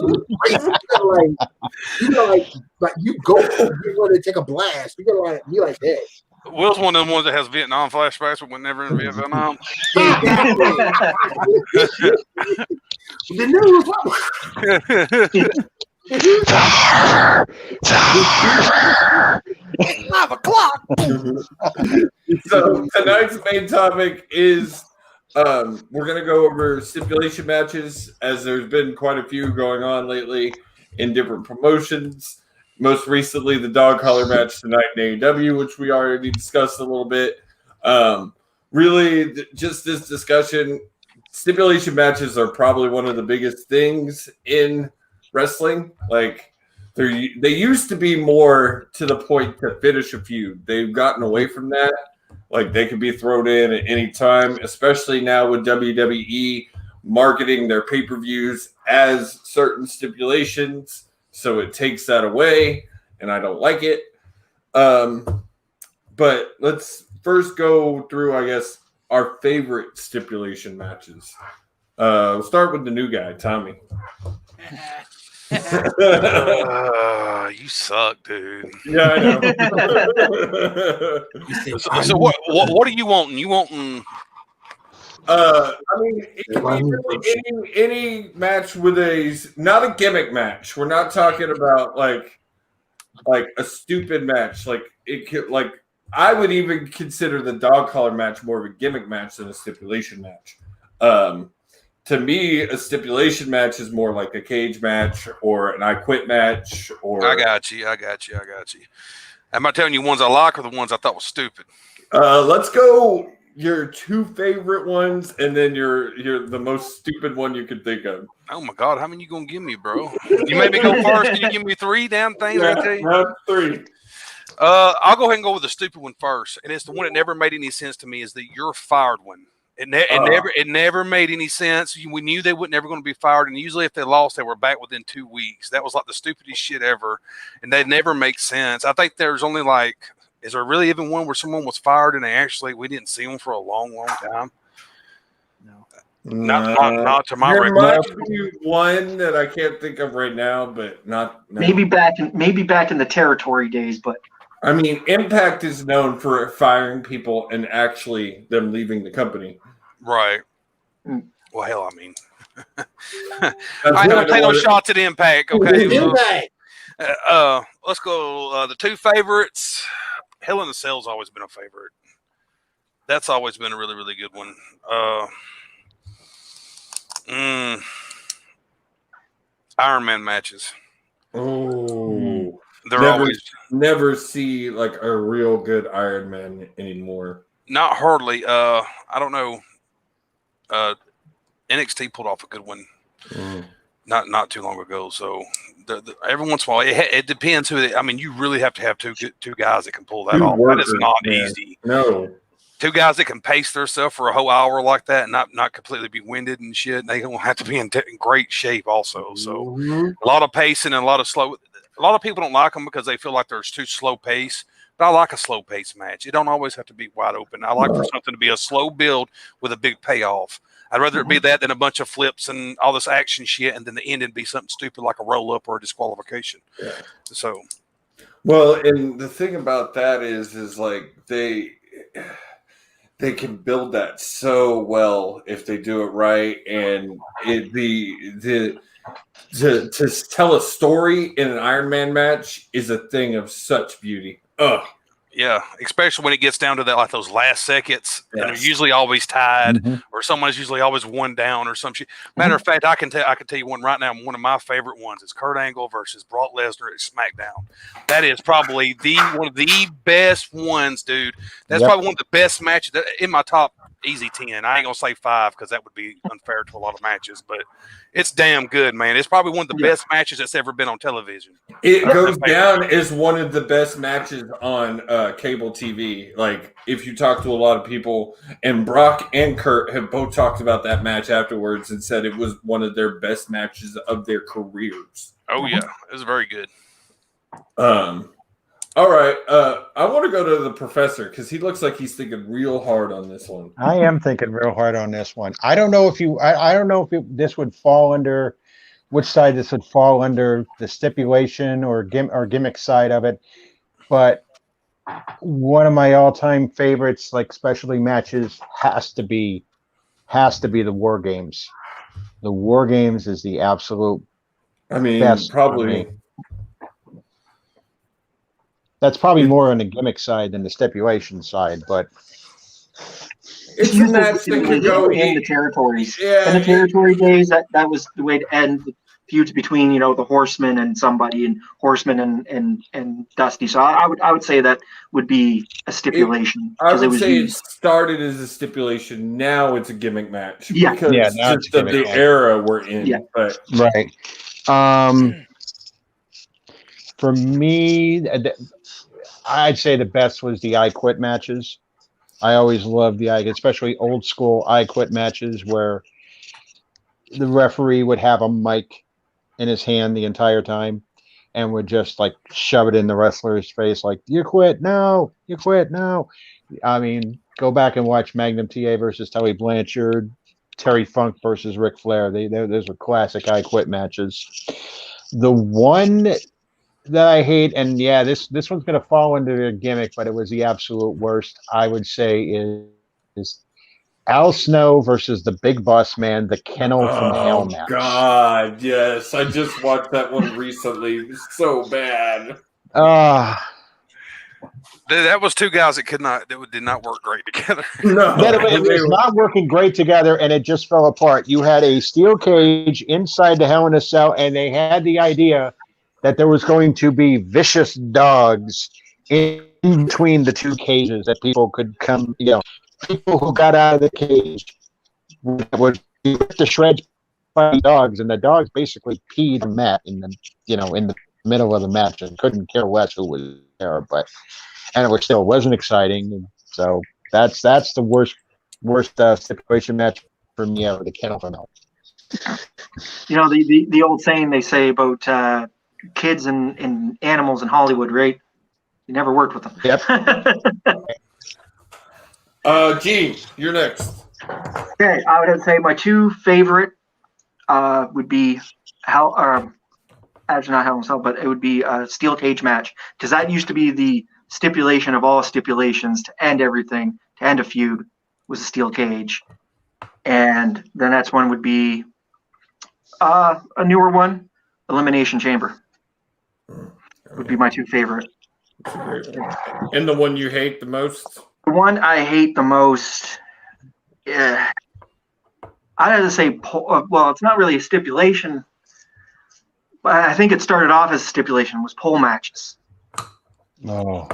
go, you're going to take a blast. You're going to be like that. Will's one of them ones that has Vietnam flashbacks, but we're never in Vietnam. The news. 5 o'clock. So tonight's main topic is we're going to go over stipulation matches, as there's been quite a few going on lately in different promotions. Most recently, the dog collar match tonight in AEW, which we already discussed a little bit. Really, just this discussion, stipulation matches are probably one of the biggest things in wrestling. Like, they used to be more to the point to finish a feud. They've gotten away from that. Like, they could be thrown in at any time, especially now with WWE marketing their pay-per-views as certain stipulations. So it takes that away, and I don't like it. But let's first go through, I guess, our favorite stipulation matches. We'll start with the new guy, Tommy. You suck, dude. Yeah, I know. So what are you wanting? You wanting? I mean, it can be really any match with not a gimmick match. We're not talking about like a stupid match. Like it could, like I would even consider the dog collar match more of a gimmick match than a stipulation match. To me, a stipulation match is more like a cage match or an I Quit match. Or I got you. Am I telling you ones I like or the ones I thought was stupid? Let's go. Your two favorite ones, and then you're the most stupid one you could think of. Oh my God, how many you gonna give me, bro? You made me go first. Can you give me 3 damn things? Yeah, I tell you? round 3. I'll go ahead and go with the stupid one first, and it's the one that never made any sense to me. Is the "you're fired" one? It never made any sense. We knew they were never going to be fired, and usually if they lost, they were back within 2 weeks. That was like the stupidest shit ever, and they never make sense. I think there's only like. Is there really even one where someone was fired and we didn't see them for a long, long time? No. Not to my There might recollection. be one that I can't think of right now, but not. No. Maybe back in the territory days, but I mean, Impact is known for firing people and actually them leaving the company. Right. Mm. Well, hell, I mean, That's I ain't gonna take no what it- shots at Impact. Okay. Impact. Let's go. The two favorites. Hell in a Cell's always been a favorite. That's always been a really, really good one. Iron Man matches. Oh, They're Never- always never see like a real good Iron Man anymore. not hardly. I don't know. NXT pulled off a good one not too long ago. So every once in a while, it depends who. I mean, you really have to have two guys that can pull that Two off. That is workers, not man. easy. No. Two guys that can pace themselves for a whole hour like that and not completely be winded and shit. And they don't have to be in great shape also. So a lot of pacing and a lot of slow. A lot of people don't like them because they feel like there's too slow pace. But I like a slow pace match. It don't always have to be wide open. I like for something to be a slow build with a big payoff. I'd rather it be that than a bunch of flips and all this action shit, and then the ending be something stupid like a roll up or a disqualification. Yeah. So, Well, and the thing about that is like they can build that so well if they do it right, and to tell a story in an Iron Man match is a thing of such beauty. Ugh. Yeah, especially when it gets down to that, like those last seconds, and they're Yes. usually always tied, Mhm. or someone's usually always one down or some shit. Matter of fact, I can tell you one right now. One of my favorite ones is Kurt Angle versus Brock Lesnar at SmackDown. That is probably one of the best ones, dude. That's Yep. probably one of the best matches in my top easy 10. I ain't gonna say 5 because that would be unfair to a lot of matches, but it's damn good, man. It's probably one of the Yeah. best matches that's ever been on television. It Yeah. goes down as one of the best matches on cable TV. Like, if you talk to a lot of people, and Brock and Kurt have both talked about that match afterwards and said it was one of their best matches of their careers. Oh yeah, it was very good. All right. I want to go to the professor because he looks like he's thinking real hard on this one. I am thinking real hard on this one. I don't know if I don't know if this would fall under which side this would fall under, the stipulation or gimmick side of it, but one of my all-time favorites, like especially matches, has to be the War Games. The War Games is the absolute I mean, best. probably. That's probably more on the gimmick side than the stipulation side, but It's a match that could go in the territories. Yeah, In the territory days, that was the way to end the feuds between, you know, the Horsemen and somebody, and Horsemen and Dusty. So I would say that would be a stipulation. I 'cause would was say it used. started as a stipulation. Now it's a gimmick match. Yeah. Because Yeah, now it's just a of gimmick the match. era we're in. Yeah. But right. For me, I'd say the best was the I Quit matches. I always loved especially old school I Quit matches where the referee would have a mic in his hand the entire time and would just like shove it in the wrestler's face, like, you quit, no, you quit, no. I mean, go back and watch Magnum TA versus Tully Blanchard, Terry Funk versus Ric Flair. Those were classic I Quit matches. The one that I hate, and yeah, this one's gonna fall into the gimmick, but it was the absolute worst, I would say, is Al Snow versus the Big Boss Man, the Kennel from Hell match. God, yes. I just watched that one recently. It was so bad. That was two guys that did not work great together. No. It was not working great together, and it just fell apart. You had a steel cage inside the Hell in a Cell, and they had the idea that there was going to be vicious dogs in between the two cages that people could come, you know, people who got out of the cage would be ripped to shreds by the dogs, and the dogs basically peed the mat in the middle of the match and couldn't care less who was there. And it wasn't exciting. And so that's the worst stipulation match for me ever, the Kennel from Hell. You know, the old saying they say about kids and animals in Hollywood, right? You never worked with them. Yep. Gene, you're next. Okay, I would say my two favorite would be actually not Hell in a Cell, but it would be a steel cage match, because that used to be the stipulation of all stipulations to end everything, to end a feud, was a steel cage. And the next one would be a newer one, Elimination Chamber. Would be my two favorite. And the one you hate the most? The one I hate the most, I'd have to say, well, it's not really a stipulation, but I think it started off as a stipulation, was pole matches. Oh.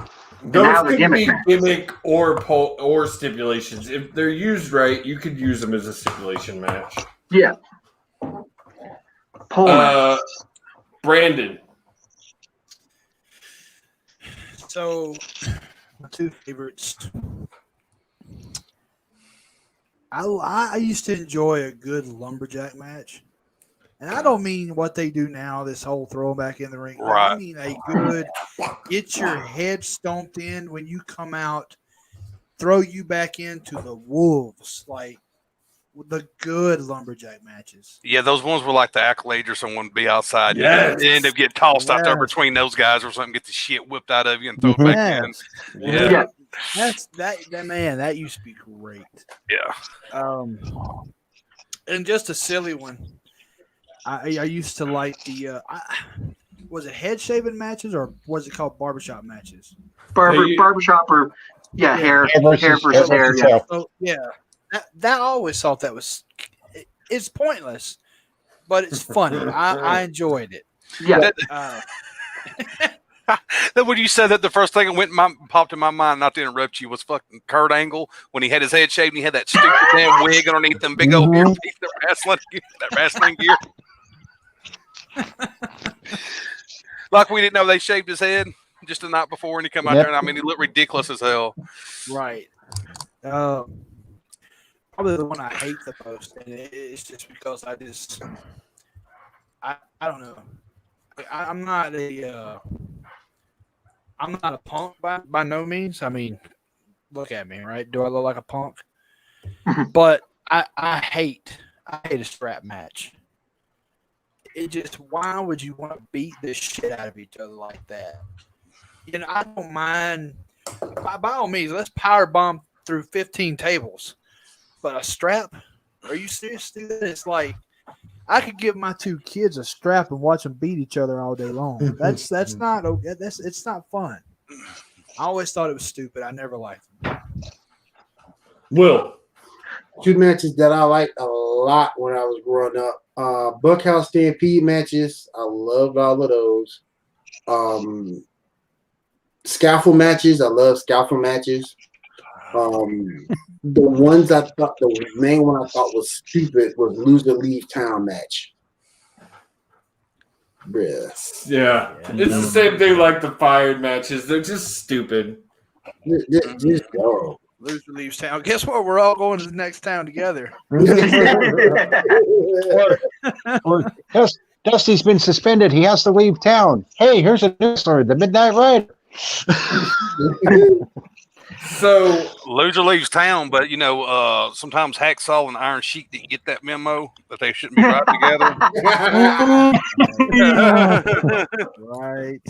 Those could gimmick be match. gimmick or stipulations. If they're used right, you could use them as a stipulation match. Yeah. Pole match. Brandon. So, my two favorites. I used to enjoy a good lumberjack match. And I don't mean what they do now, this whole throwing back in the ring. Right. I mean a good get your head stomped in when you come out, throw you back into the wolves, like the good lumberjack matches. Yeah, those ones were like the Accolades or someone be outside. Yes. You end up getting tossed out there Yes. between those guys or something, get the shit whipped out of you and throw it back in. Yes. Yeah. That's that man, that used to be great. Yeah. And just a silly one. I used to like the was it head shaving matches or was it called barbershop matches? Barbershop or hair versus hair. Yeah. So that I always thought that was it's pointless, but it's funny. I enjoyed it. Yeah. When you said that, the first thing that popped in my mind, not to interrupt you, was fucking Kurt Angle when he had his head shaved and he had that stupid damn wig underneath them big old earpiece, that wrestling gear. Like we didn't know they shaved his head just the night before, and he come out there, and I mean, he looked ridiculous as hell. Right. Probably the one I hate the most, and it's just because I don't know. I'm not a punk by no means. I mean, look at me, right? Do I look like a punk? But I hate a strap match. It just, why would you want to beat the shit out of each other like that? You know, I don't mind. By all means, let's power bomb through 15 tables. But a strap? Are you serious, dude? It's like I could give my 2 kids a strap and watch them beat each other all day long. That's not okay. It's not fun. I always thought it was stupid. I never liked them. Will. 2 matches that I liked a lot when I was growing up. Bunkhouse Stampede matches. I loved all of those. Scaffold matches. I love scaffold matches. The ones I thought, the main one I thought was stupid was Loser Leave Town match. Bruh. Yeah. It's the same thing like the fired matches. They're just stupid. Just go. Loser leaves town. Guess what? We're all going to the next town together. Or Dusty's been suspended. He has to leave town. Hey, here's a new story. The Midnight Rider. So Loser leaves town, but you know, sometimes Hacksaw and Iron Sheik didn't get that memo that they shouldn't be right together. Right.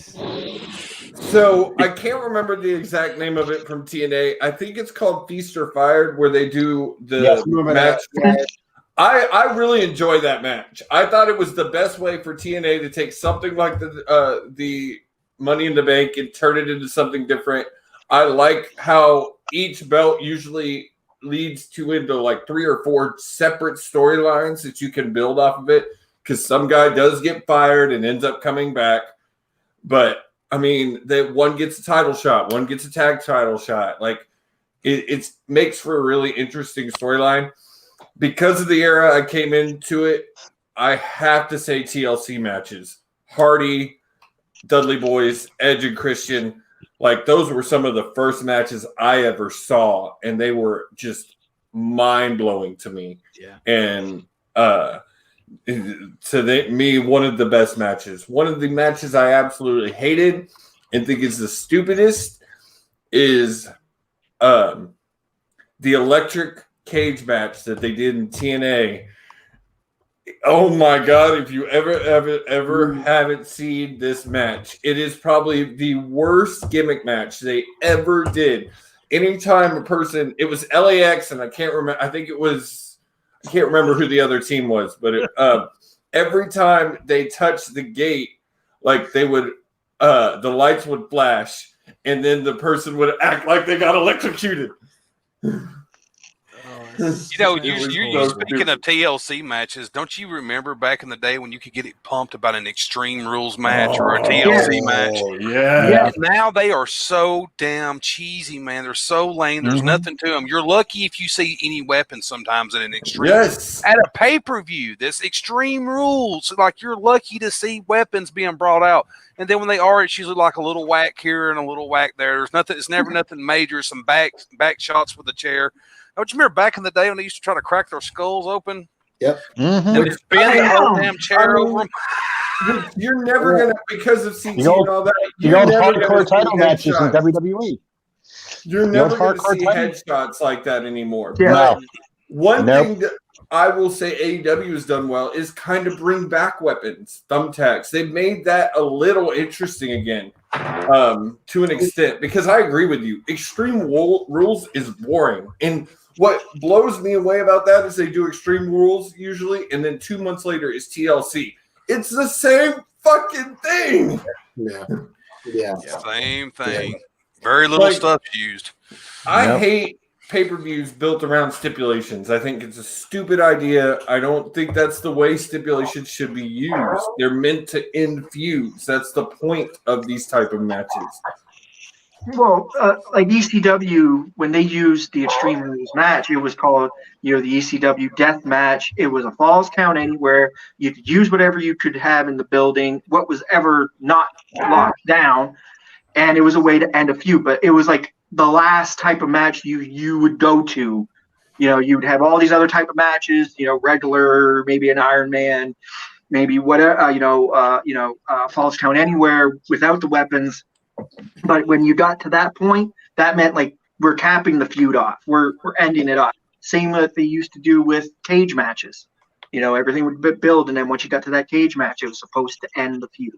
So I can't remember the exact name of it from TNA. I think it's called Feast or Fired, where they do the match. I really enjoy that match. I thought it was the best way for TNA to take something like the Money in the Bank and turn it into something different. I like how each belt usually leads into like 3 or 4 separate storylines that you can build off of it, because some guy does get fired and ends up coming back. But I mean, one gets a title shot, one gets a tag title shot. Like it makes for a really interesting storyline. Because of the era I came into it, I have to say TLC matches. Hardy, Dudley Boys, Edge and Christian. Like, those were some of the first matches I ever saw, and they were just mind-blowing to me. Yeah. And one of the best matches. One of the matches I absolutely hated and think is the stupidest is the electric cage match that they did in TNA. Oh my God, if you ever haven't seen this match, it is probably the worst gimmick match they ever did. Anytime a person, it was LAX, and I can't remember who the other team was, but every time they touched the gate, like they would, the lights would flash, and then the person would act like they got electrocuted. You know, you speaking of TLC matches, don't you remember back in the day when you could get it pumped about an Extreme Rules match or a TLC match? Yeah. And now they are so damn cheesy, man. They're so lame. There's nothing to them. You're lucky if you see any weapons sometimes at an Extreme. Yes. At a pay-per-view, this Extreme Rules, like, you're lucky to see weapons being brought out. And then when they are, it's usually like a little whack here and a little whack there. There's nothing. It's never nothing major. Some back shots with the chair. Don't you remember back in the day when they used to try to crack their skulls open? Yep. And they spin the whole damn chair over them. You're never going to, because of CT and all that, The old hardcore title matches in WWE. You're never going to see headshots like that anymore. Yeah. But one thing that I will say AEW has done well is kind of bring back weapons, thumbtacks. They've made that a little interesting again, to an extent, because I agree with you. Extreme Rules is boring. And what blows me away about that is they do Extreme Rules usually, and then 2 months later is TLC. It's the same fucking thing. Yeah. Yeah. Same thing. Very little Like- stuff used. I Yep. hate pay-per-views built around stipulations. I think it's a stupid idea. I don't think that's the way stipulations should be used. They're meant to end feuds. That's the point of these type of matches. Well, like ECW, when they used the Extreme Rules match, it was called, the ECW Death Match. It was a Falls Count Anywhere. You could use whatever you could have in the building, what was ever not locked down, and it was a way to end a feud. But it was like the last type of match you would go to. You would have all these other type of matches. Regular, maybe an Iron Man, maybe whatever. Falls Count Anywhere without the weapons. But when you got to that point, that meant like we're capping the feud off. We're ending it off. Same what they used to do with cage matches. Everything would build, and then once you got to that cage match, it was supposed to end the feud.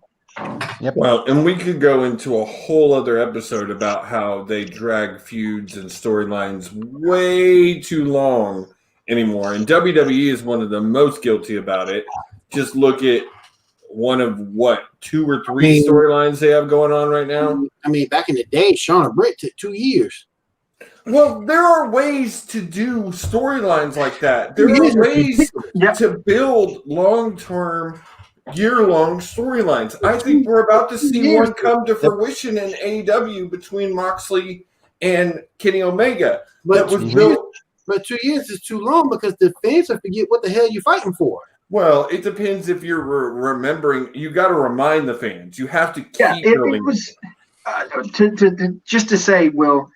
Well, and we could go into a whole other episode about how they drag feuds and storylines way too long anymore. And WWE is one of the most guilty about it. Just look at one of 2 or 3 storylines they have going on right now. I mean, back in the day, Sean and Britt took 2 years. Well, there are ways to do storylines like that. There are ways to build long-term, year-long storylines. I think we're about to see one come to fruition in AEW between Moxley and Kenny Omega. But That was built. But 2 years is too long because the fans will forget what the hell you're fighting for. Well, it depends if you're remembering. You got to remind the fans. You have to keep building. It was just to say, Will.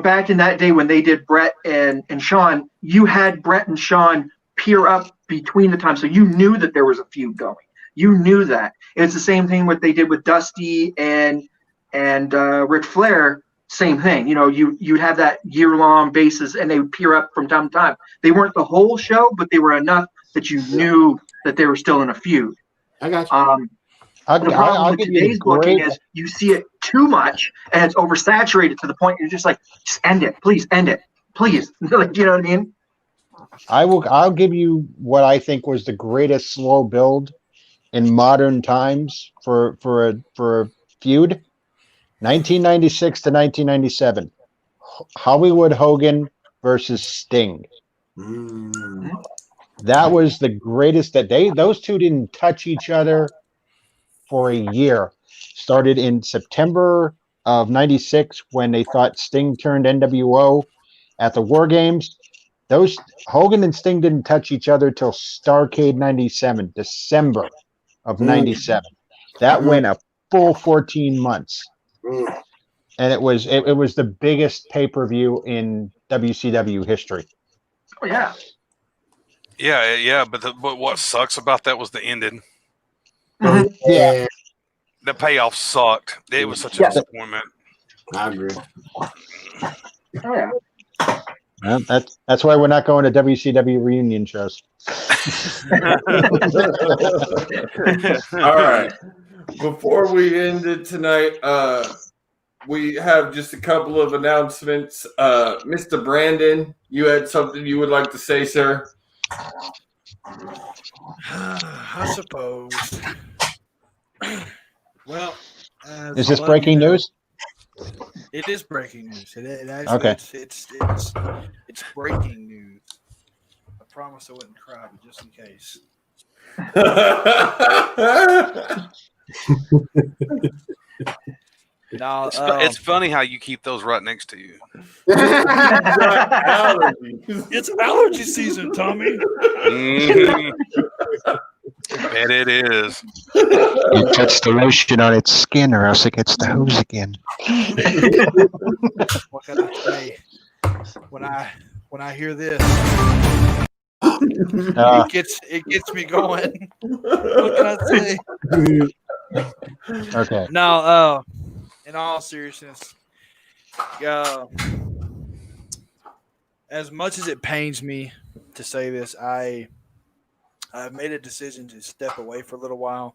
Back in that day when they did Brett and Sean, you had Brett and Sean peer up between the times, so you knew that there was a feud going. You knew that. It's the same thing what they did with Dusty and Ric Flair. Same thing. You'd have that year-long basis, and they would peer up from time to time. They weren't the whole show, but they were enough that you knew that they were still in a feud. I got you. The problem with today's booking is you see it too much, and it's oversaturated to the point you're just like, just end it, please, end it, please. Like, you know what I mean? I'll give you what I think was the greatest slow build in modern times for a feud. 1996 to 1997. Hollywood Hogan versus Sting. That was the greatest those two didn't touch each other for a year. Started in September of 96 when they thought Sting turned NWO at the War Games. Those Hogan and Sting didn't touch each other till Starrcade 97, December of 97. That went a full 14 months. And it was the biggest pay-per-view in WCW history. Oh yeah. Yeah, but what sucks about that was the ending. Yeah, The payoff sucked. It was such a disappointment. I agree. Oh yeah. Well, that's why we're not going to WCW reunion shows. All right. Before we end it tonight, we have just a couple of announcements. Mr. Brandon, you had something you would like to say, sir? I suppose. Well, Is this breaking news? It is breaking news. It actually, Okay. It's breaking news. I promise I wouldn't cry, but just in case. No, It's funny how you keep those right next to you. it's allergy season, Tommy. Mhm. Bet it is. You touch the lotion on its skin, or else it gets the hose again. What can I say? When I hear this, it gets me going. What can I say? Okay. No, in all seriousness, as much as it pains me to say this, I've made a decision to step away for a little while.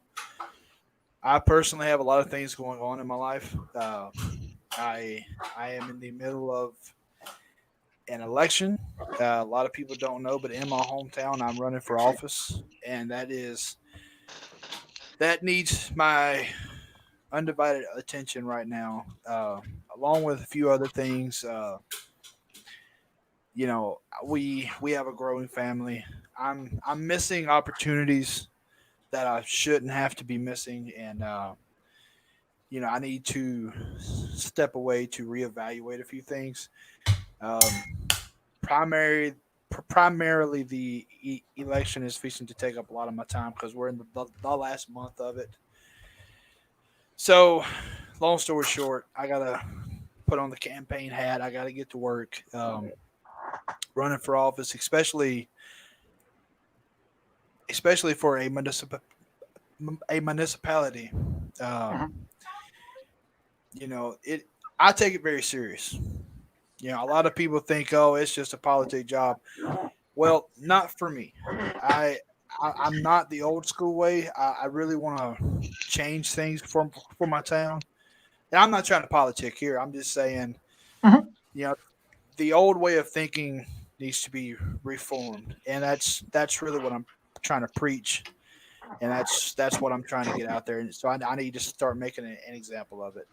I personally have a lot of things going on in my life. I am in the middle of an election. A lot of people don't know, but in my hometown, I'm running for office, and that is that needs my undivided attention right now, along with a few other things. You know, we have a growing family. I'm missing opportunities that I shouldn't have to be missing, and you know, I need to step away to reevaluate a few things. Um, primarily, the election is fixing to take up a lot of my time because we're in the last month of it. So, long story short, I gotta put on the campaign hat. I gotta get to work. Running for office, especially for a municipality. You know, I take it very serious. You know, a lot of people think, oh, it's just a politic job. Well, not for me. I'm not the old school way. I really want to change things for my town. And I'm not trying to politic here. I'm just saying, you know, the old way of thinking needs to be reformed, and that's really what I'm trying to preach, and that's what I'm trying to get out there. And so I need to start making an example of it.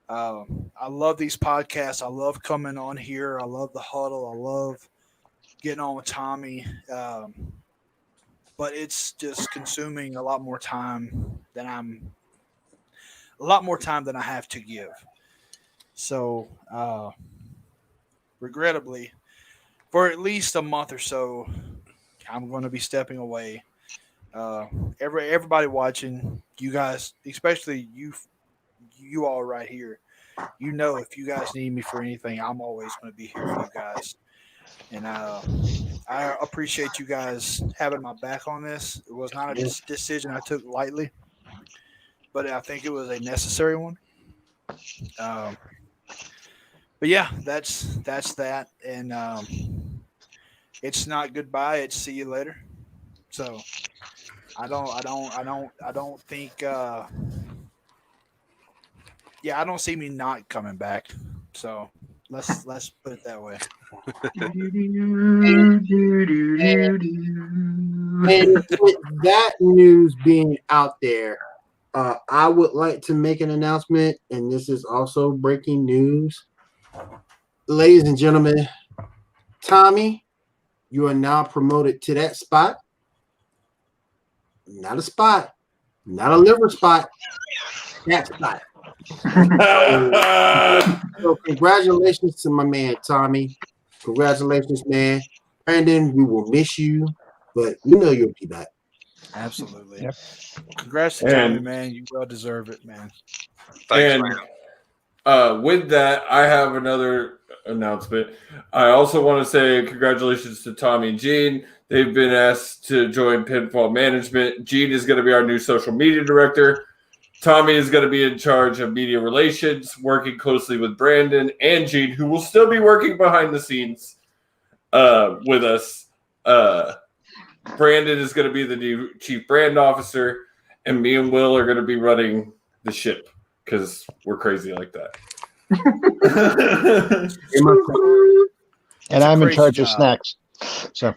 I love these podcasts. I love coming on here. I love the huddle. I love getting on with Tommy. But it's just consuming a lot more time than I have to give. So, regrettably, for at least a month or so, I'm going to be stepping away. Everybody watching, you guys, especially you all right here, you know, if you guys need me for anything, I'm always going to be here for you guys. And I appreciate you guys having my back on this. It was not a decision I took lightly, but I think it was a necessary one. But yeah, that's that, and it's not goodbye. It's see you later. So I don't think. Yeah, I don't see me not coming back. So let's put it that way. And with that news being out there, I would like to make an announcement, and this is also breaking news. Ladies and gentlemen, Tommy, you are now promoted to that spot. Not a spot, not a liver spot, that spot. So congratulations to my man Tommy. Congratulations, man. Brandon, we will miss you, but we know you'll be back. Absolutely. Yep. Congrats to Tommy, man. You well deserve it, man. Thanks, man. With that, I have another announcement. I also want to say congratulations to Tommy and Gene. They've been asked to join Pinfall Management. Gene is going to be our new social media director. Tommy is going to be in charge of media relations, working closely with Brandon and Gene, who will still be working behind the scenes with us. Brandon is going to be the new chief brand officer, and me and Will are going to be running the ship because we're crazy like that. And I'm in charge of snacks. So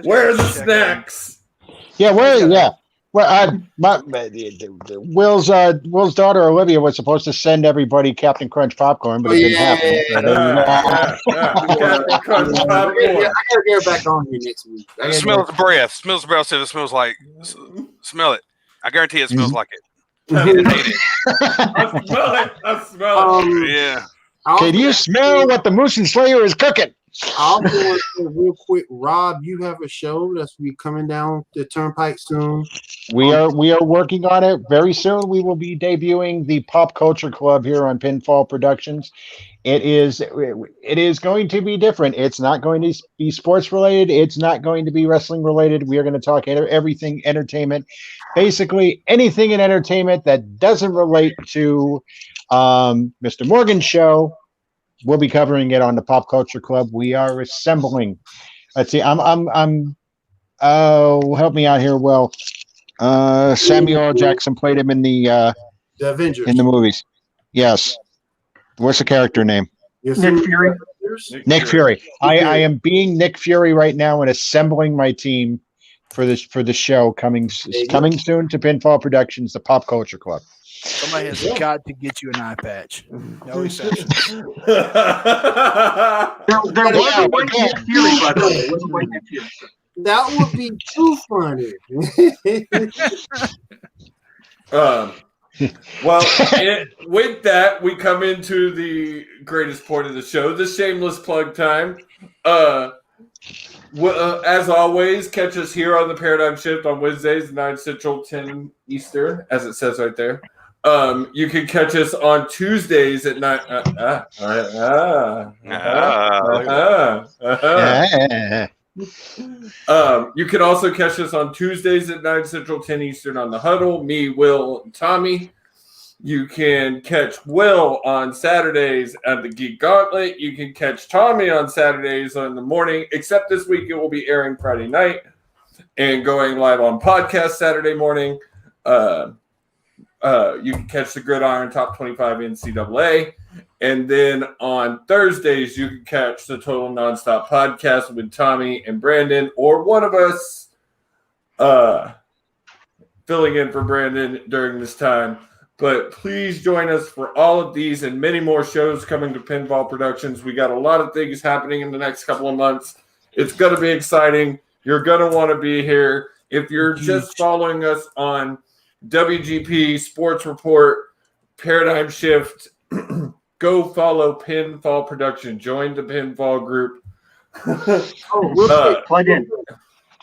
where are the snacks? Yeah, where? Yeah. Well, Will's daughter Olivia was supposed to send everybody Captain Crunch popcorn, but it didn't happen. Captain Crunch popcorn. I gotta get back on here next week. Smells the breath. Smells the breath. It smells like. Smell it. I guarantee it smells like it. I smell it. Yeah. Can you smell what the Moose and Slayer is cooking? I'll do it real quick. Rob, you have a show that's be coming down the turnpike soon. We are working on it very soon. We will be debuting the Pop Culture Club here on Pinfall Productions. It is going to be different. It's not going to be sports related. It's not going to be wrestling related. We are going to talk everything entertainment, basically anything in entertainment that doesn't relate to Mr. Morgan's show. We'll be covering it on the Pop Culture Club. We are assembling. Let's see. Oh, help me out here, Will. Samuel L. Jackson played him in the Avengers in the movies. Yes. What's the character name? Nick Fury. Nick Fury. I am being Nick Fury right now and assembling my team for the show coming soon to Pinfall Productions, the Pop Culture Club. Somebody has got to get you an eye patch. No exceptions. There was one Nick Fury, by the way. It wasn't one Nick Fury. That would be too funny. With that, we come into the greatest point of the show, the shameless plug time. As always, catch us here on the Paradigm Shift on Wednesdays, 9 Central, 10 Eastern, as it says right there. You can catch us on Tuesdays at 9. You can also catch us on Tuesdays at 9 Central, 10 Eastern on The Huddle. Me, Will, and Tommy. You can catch Will on Saturdays at the Geek Gauntlet. You can catch Tommy on Saturdays in the morning, except this week it will be airing Friday night and going live on podcast Saturday morning. You can catch the Gridiron Top 25 NCAA. And then on Thursdays, you can catch the Total Nonstop Podcast with Tommy and Brandon, or one of us filling in for Brandon during this time. But please join us for all of these and many more shows coming to Pinfall Productions. We got a lot of things happening in the next couple of months. It's going to be exciting. You're going to want to be here. If you're just following us on WGP, Sports Report, Paradigm Shift, go follow Pinfall Production. Join the Pinfall group.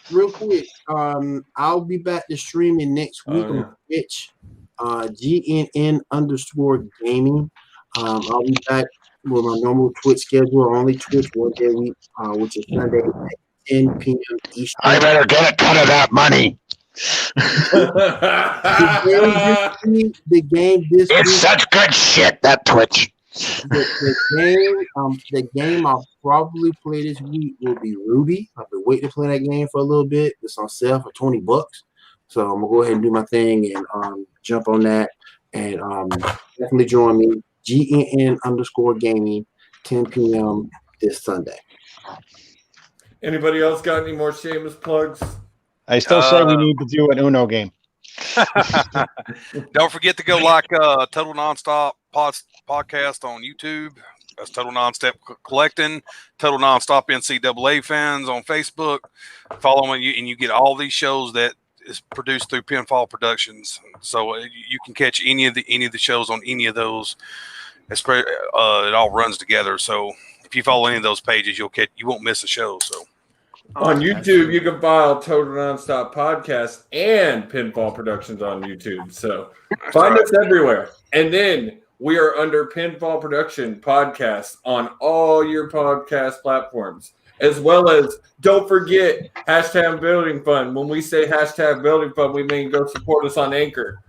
Real quick. I'll be back to streaming next week on Twitch. GNN_gaming. I'll be back with my normal Twitch schedule. Only Twitch one day a week, which is Sunday at 10 p.m. Eastern. I better get a cut of that money. The game this It's week, such good shit, that Twitch. the game I'll probably play this week will be Ruby. I've been waiting to play that game for a little bit. It's on sale for $20. So I'm gonna go ahead and do my thing and jump on that and definitely join me. GNN_gaming, 10 p.m. this Sunday. Anybody else got any more shameless plugs? I still say we need to do an Uno game. Don't forget to go like Total Nonstop podcast on YouTube. That's Total Nonstop Collecting. Total Nonstop NCAA Fans on Facebook. Follow me, and you get all these shows that is produced through Pinfall Productions. So you can catch any of the shows on any of those. It all runs together. So if you follow any of those pages, you won't miss a show. So. On YouTube, you can follow Total Nonstop Podcast and Pinfall Productions on YouTube. So find us everywhere. And then we are under Pinfall Production Podcast on all your podcast platforms, as well as don't forget #Building Fund. When we say #Building Fund, we mean go support us on Anchor.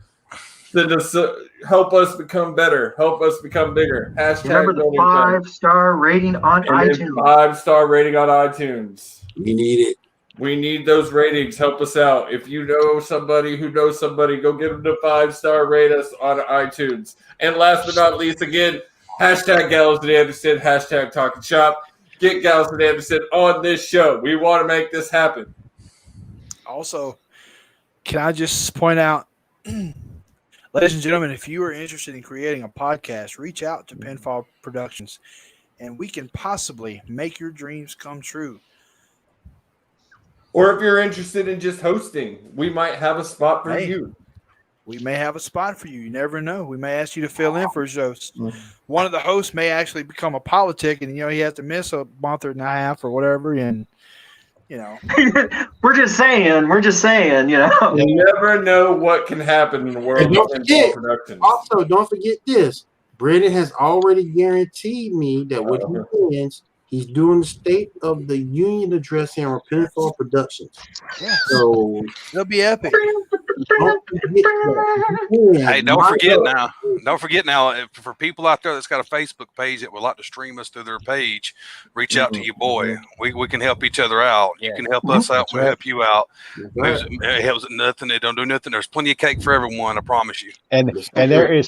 So help us become better. Help us become bigger. Remember the 5-star rating on iTunes. 5-star rating on iTunes. We need it. We need those ratings. Help us out. If you know somebody who knows somebody, go give them the 5-star rate us on iTunes. And last but not least, again, #Gallows and Anderson, #Talking Shop. Get Gallows and Anderson on this show. We want to make this happen. Also, can I just point out, ladies and gentlemen, if you are interested in creating a podcast, reach out to Pinfall Productions, and we can possibly make your dreams come true. Or if you're interested in just hosting, we might have a spot for you. We may have a spot for you. You never know. We may ask you to fill in for a show. One of the hosts may actually become a politic, and he has to miss a month and a half or whatever. And we're just saying. You never know what can happen in the world of Pinfall Productions. Also, don't forget this. Brandon has already guaranteed me that when he wins, he's doing the State of the Union address here on Pinfall Productions. Yeah. So it'll be epic. Hey, don't forget now, for people out there that's got a Facebook page that would like to stream us through their page, reach out to your boy. We can help each other out. You can help us out. We'll help you out. It helps nothing. It don't do nothing. There's plenty of cake for everyone. I promise you. And there are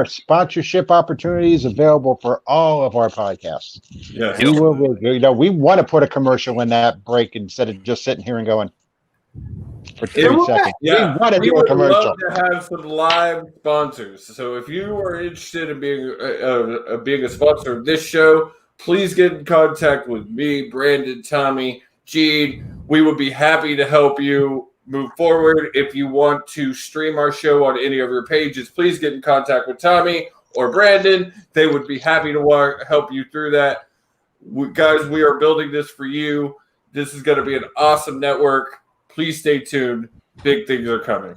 sponsorship opportunities available for all of our podcasts. Yes. We want to put a commercial in that break instead of just sitting here and going for 3 seconds. Yeah, we want to do a would commercial. love to have some live sponsors. So if you are interested in being a sponsor of this show, please get in contact with me, Brandon, Tommy, Gene. We would be happy to help you move forward. If you want to stream our show on any of your pages, please get in contact with Tommy or Brandon. They would be happy to help you through that. Guys, we are building this for you. This is going to be an awesome network. Please stay tuned. Big things are coming.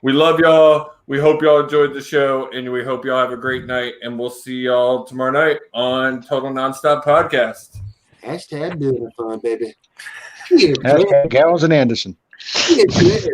We love y'all. We hope y'all enjoyed the show, and we hope y'all have a great night. And we'll see y'all tomorrow night on Total Nonstop Podcast. Hashtag building fun, baby. Cheers, Hashtag Gallows and Anderson. Cheers.